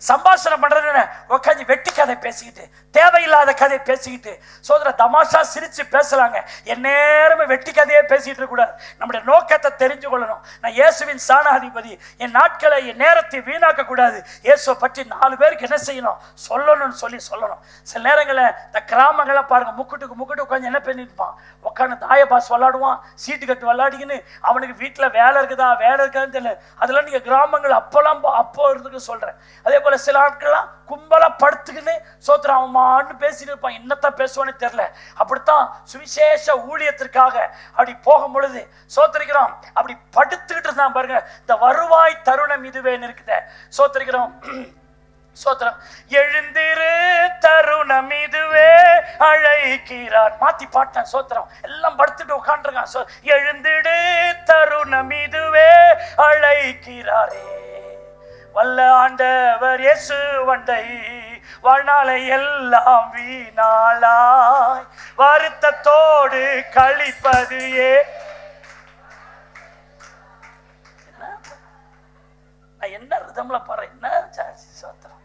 Speaker 1: சம்பாஷணம் பண்றதுன்னு உட்காந்து வெட்டி கதை பேசிக்கிட்டு, தேவையில்லாத கதை பேசிக்கிட்டு, சோதர தமாஷா சிரிச்சு பேசலாங்க. என் நேரமே வெட்டி கதையே பேசிட்டு இருக்க கூடாது. நம்முடைய நோக்கத்தை தெரிஞ்சு கொள்ளணும். நான் இயேசுவின் சாணாதிபதி, என் நாட்களை என் நேரத்தை வீணாக்க கூடாது. இயேசுவை பற்றி 4 பேருக்கு என்ன செய்யணும், சொல்லணும்னு சொல்லணும். சில நேரங்களில் இந்த கிராமங்களை பாருங்க, முக்குட்டு உட்காந்து என்ன பண்ணிருப்பான், உட்காந்து தாயபாஸ் விளாடுவான், சீட்டு கட்டு விளாடிக்கின்னு அவனுக்கு வீட்டில் வேலை இருக்காதுன்னு தெரியல. அதெல்லாம் நீங்க கிராமங்கள் அப்போ இருந்துக்கு சொல்றேன். அதே போல சில ஆட்கள்லாம் கும்பலா படுத்துக்கின்னு சோத்திரம் அவமான்னு பேசிட்டு இருப்பான், என்னத்தான் பேசுவான்னு தெரியல. அப்படித்தான் சுவிசேஷ ஊழியத்திற்காக அப்படி போகும் பொழுது சோத்திரிக்கிறோம், அப்படி படுத்துக்கிட்டு இருந்தான் பாருங்க. இந்த வருவாய் தருணம் இதுவேன்னு இருக்குது. சோத்திரிக்கிறோம், சோத்திரம். எழுந்திரு தருணம் இதுவே அழைக்கிறார். மாத்தி பாட்டேன். சோத்திரம். எல்லாம் படுத்துட்டு உட்காந்துருக்கான். எழுந்திடு தருணம் இதுவே அழைக்கிறாரே, வல்ல ஆண்டவர் இயேசு வண்டை வாழ்நாளை எல்லாம் வீணாளாய் வருத்தத்தோடு கழிப்பது என்ன ரிதம்ல பாரு, என்ன சோத்திரம்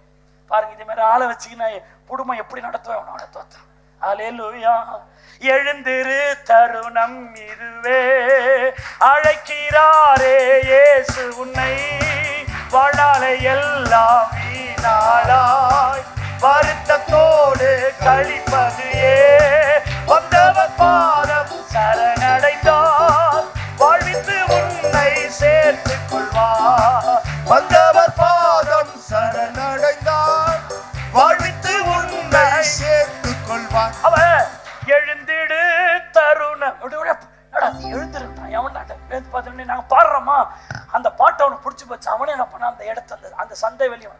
Speaker 1: பாருங்க. இதே மாதிரி ஆளை வச்சுக்கினா குடும்பம் எப்படி நடத்துவேன் அவனோட தோத்திரம். அல்லேலூயா. எழுந்திரு தருணம் இதுவே அழைக்கிறாரே இயேசு உன்னை வாழ்நாளை எல்லாம் வீணாளாய் வருத்தத்தோடு கழிப்பது வந்தவர் பாதம் சரணடைந்தார் வாழ்வித்து உன்னை சேர்த்துக் கொள்வார்.
Speaker 2: வந்தவர் பாதம் சரணடைந்தார் வாழ்வித்து உன்னை சேர்த்துக் கொள்வார்.
Speaker 1: அவன் எழுந்திடு தருணம் எழுந்திருந்தான். எவன் நாங்க பாடுறோமா, அந்த பாட்டை அவனுக்கு பிடிச்சி போச்சு. அவனே என்ன பண்ண, அந்த இடத்த அந்த சந்தை வெளியே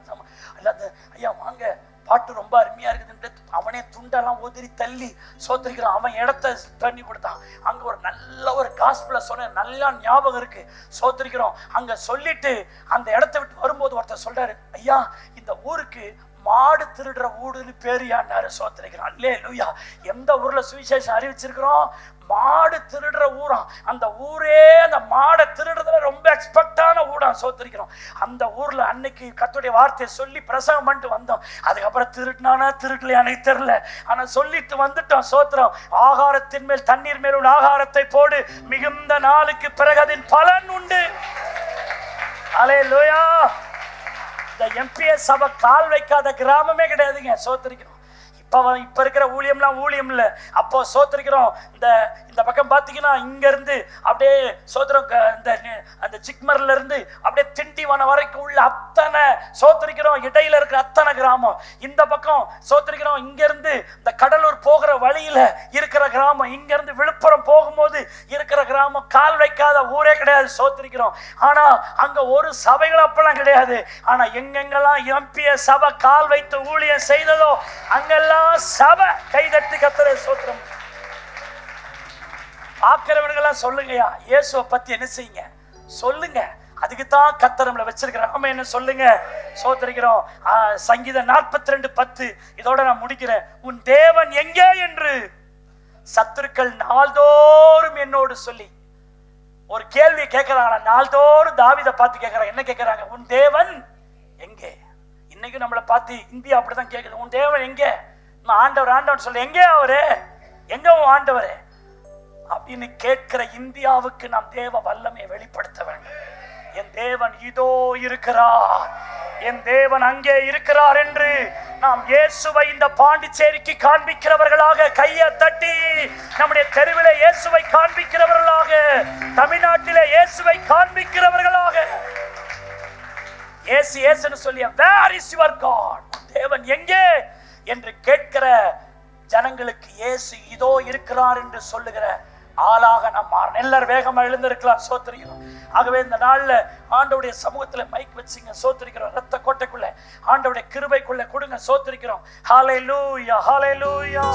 Speaker 1: அல்லாத ஐயா வாங்க பாட்டு ரொம்ப அருமையா இருக்குதுன்ட்டு அவனே துண்டெல்லாம் உதிரி தள்ளி சோத்திரிக்கிறான். அவன் இடத்த பண்ணி கொடுத்தான். அங்க ஒரு நல்ல ஒரு காஸ்பிள சொன்ன நல்லா ஞாபகம் இருக்கு. சோத்திரிக்கிறோம். அங்க சொல்லிட்டு அந்த இடத்த விட்டு வரும்போது ஒருத்தர் சொல்றாரு, ஐயா இந்த ஊருக்கு மாடு திருடுற ஊடுன்னு பேரியாண்டாரு. சோத்திரிக்கிறான். அல்லேலூயா. எந்த ஊர்ல சுவிசேஷம் அறிவிச்சிருக்கிறோம், மாடு திருடுற ஊராம். அந்த ஊரே அந்த மாடை திருடுறதுல ரொம்ப எக்ஸ்பெக்டான ஊடா. சோத்திரிக்கிறோம். அந்த ஊர்ல அன்னைக்கு கர்த்தருடைய வார்த்தையை சொல்லி பிரசங்கம் பண்ணிட்டு வந்தோம். அதுக்கப்புறம் திருட்டுனானா திருடலையானே தெரியல, ஆனா சொல்லிட்டு வந்துட்டோம். சோத்திரம். ஆகாரத்தின் மேல் தண்ணீர் மேல் உள்ள ஆகாரத்தை போடு, மிகுந்த நாளுக்கு பிறகு அதன் பலன் உண்டு. அல்லேலூயா. இந்த எம்பிஎஸ் சபை கால் வைக்காத கிராமமே கிடையாதுங்க. சோத்திரிக்கிறோம். இப்ப இருக்கிற ஊழியம்லாம் ஊழியம் இல்ல. அப்போ சோத்திரிக்கிறோம். இந்த பக்கம் பாத்தீங்கன்னா இங்க இருந்து அப்படியே சோத்திரம் அந்த ஜிக்மர்ல இருந்து அப்படியே திண்டிவனம் வரைக்கும் உள்ள அத்தனை சோத்திரிக்கிறோம். இடையில இருக்கிற அத்தனை கிராமம். இந்த பக்கம் சோத்திரிக்கிறோம். இங்க இருந்து இந்த கடலூர் போகிற வழியில இருக்கிற கிராமம், இங்க இருந்து விழுப்புரம் போகும்போது இருக்கிற கிராமம். கால் வைக்காத ஊரே கிடையாது. சோத்திரிக்கிறோம். ஆனா அங்க ஒரு சபைகள் அப்பெல்லாம் கிடையாது. ஆனா எங்கெங்கெல்லாம் எம்பிஎஸ் சபை கால் வைத்து ஊழியம் செய்ததோ அங்கெல்லாம் சபை கைதட்டி கர்த்தரை ஸ்தோத்திரம். பார்க்கிறவர்களெல்லாம் சொல்லுங்கயா, இயேசுவை பத்தி என்ன செய்யுங்க சொல்லுங்க. அதுக்குத்தான் கர்த்தர் நம்மளை வச்சிருக்கிறார். நாம என்ன சொல்லுங்க ஸ்தோத்திரிக்கிறோம். சங்கீதம் 42:10 இதோட நான் முடிக்கிறேன். உன் தேவன் எங்கே என்று சத்துருக்கள் நாள்தோறும் என்னோடு சொல்லி ஒரு கேள்வி கேட்கிறாங்க. நாள்தோறும் தாவீதை பார்த்து கேட்கிறாங்க. என்ன கேட்கிறாங்க? உன் தேவன் எங்கே? இன்னைக்கு நம்மளை பார்த்து இந்தியா அப்படிதான் கேட்குது. உன் தேவன் எங்கே? ஆண்டவர் ஆண்டவர் சொல்ல, எங்கே அவரு, எங்க ஆண்டவரே அப்படின்னு கேட்கிற இந்தியாவுக்கு நாம் தேவ வல்லமையை வெளிப்படுத்த வேண்டும். என் தேவன் இதோ இருக்கிறார், என் தேவன் அங்கே இருக்கிறார் என்று நாம் இயேசுவை இந்த பாண்டிச்சேரிக்கு காண்பிக்கிறவர்களாக கையை தட்டி நம்முடைய தெருவிலே இயேசுவை காண்பிக்கிறவர்களாக, தமிழ்நாட்டிலே இயேசுவை காண்பிக்கிறவர்களாக, இயேசு இயேசுன்னு சொல்லிய where is your God, தேவன் எங்கே என்று கேட்கிற ஜனங்களுக்கு இயேசு இதோ இருக்கிறார் என்று சொல்லுகிற ஆளாக நாம் மாறணும். எல்லாரும் வேகமா எழுந்திருக்கலாம். சோத்திரிக்கிறோம். ஆகவே இந்த நாள்ல ஆண்டவருடைய சமூகத்துல மைக் வச்சுங்க. சோத்திரிக்கிறோம். ரத்த கோட்டைக்குள்ள ஆண்டவருடைய கிருபைக்குள்ள கொடுங்க. சோத்திரிக்கிறோம். ஹல்லேலூயா, ஹல்லேலூயா.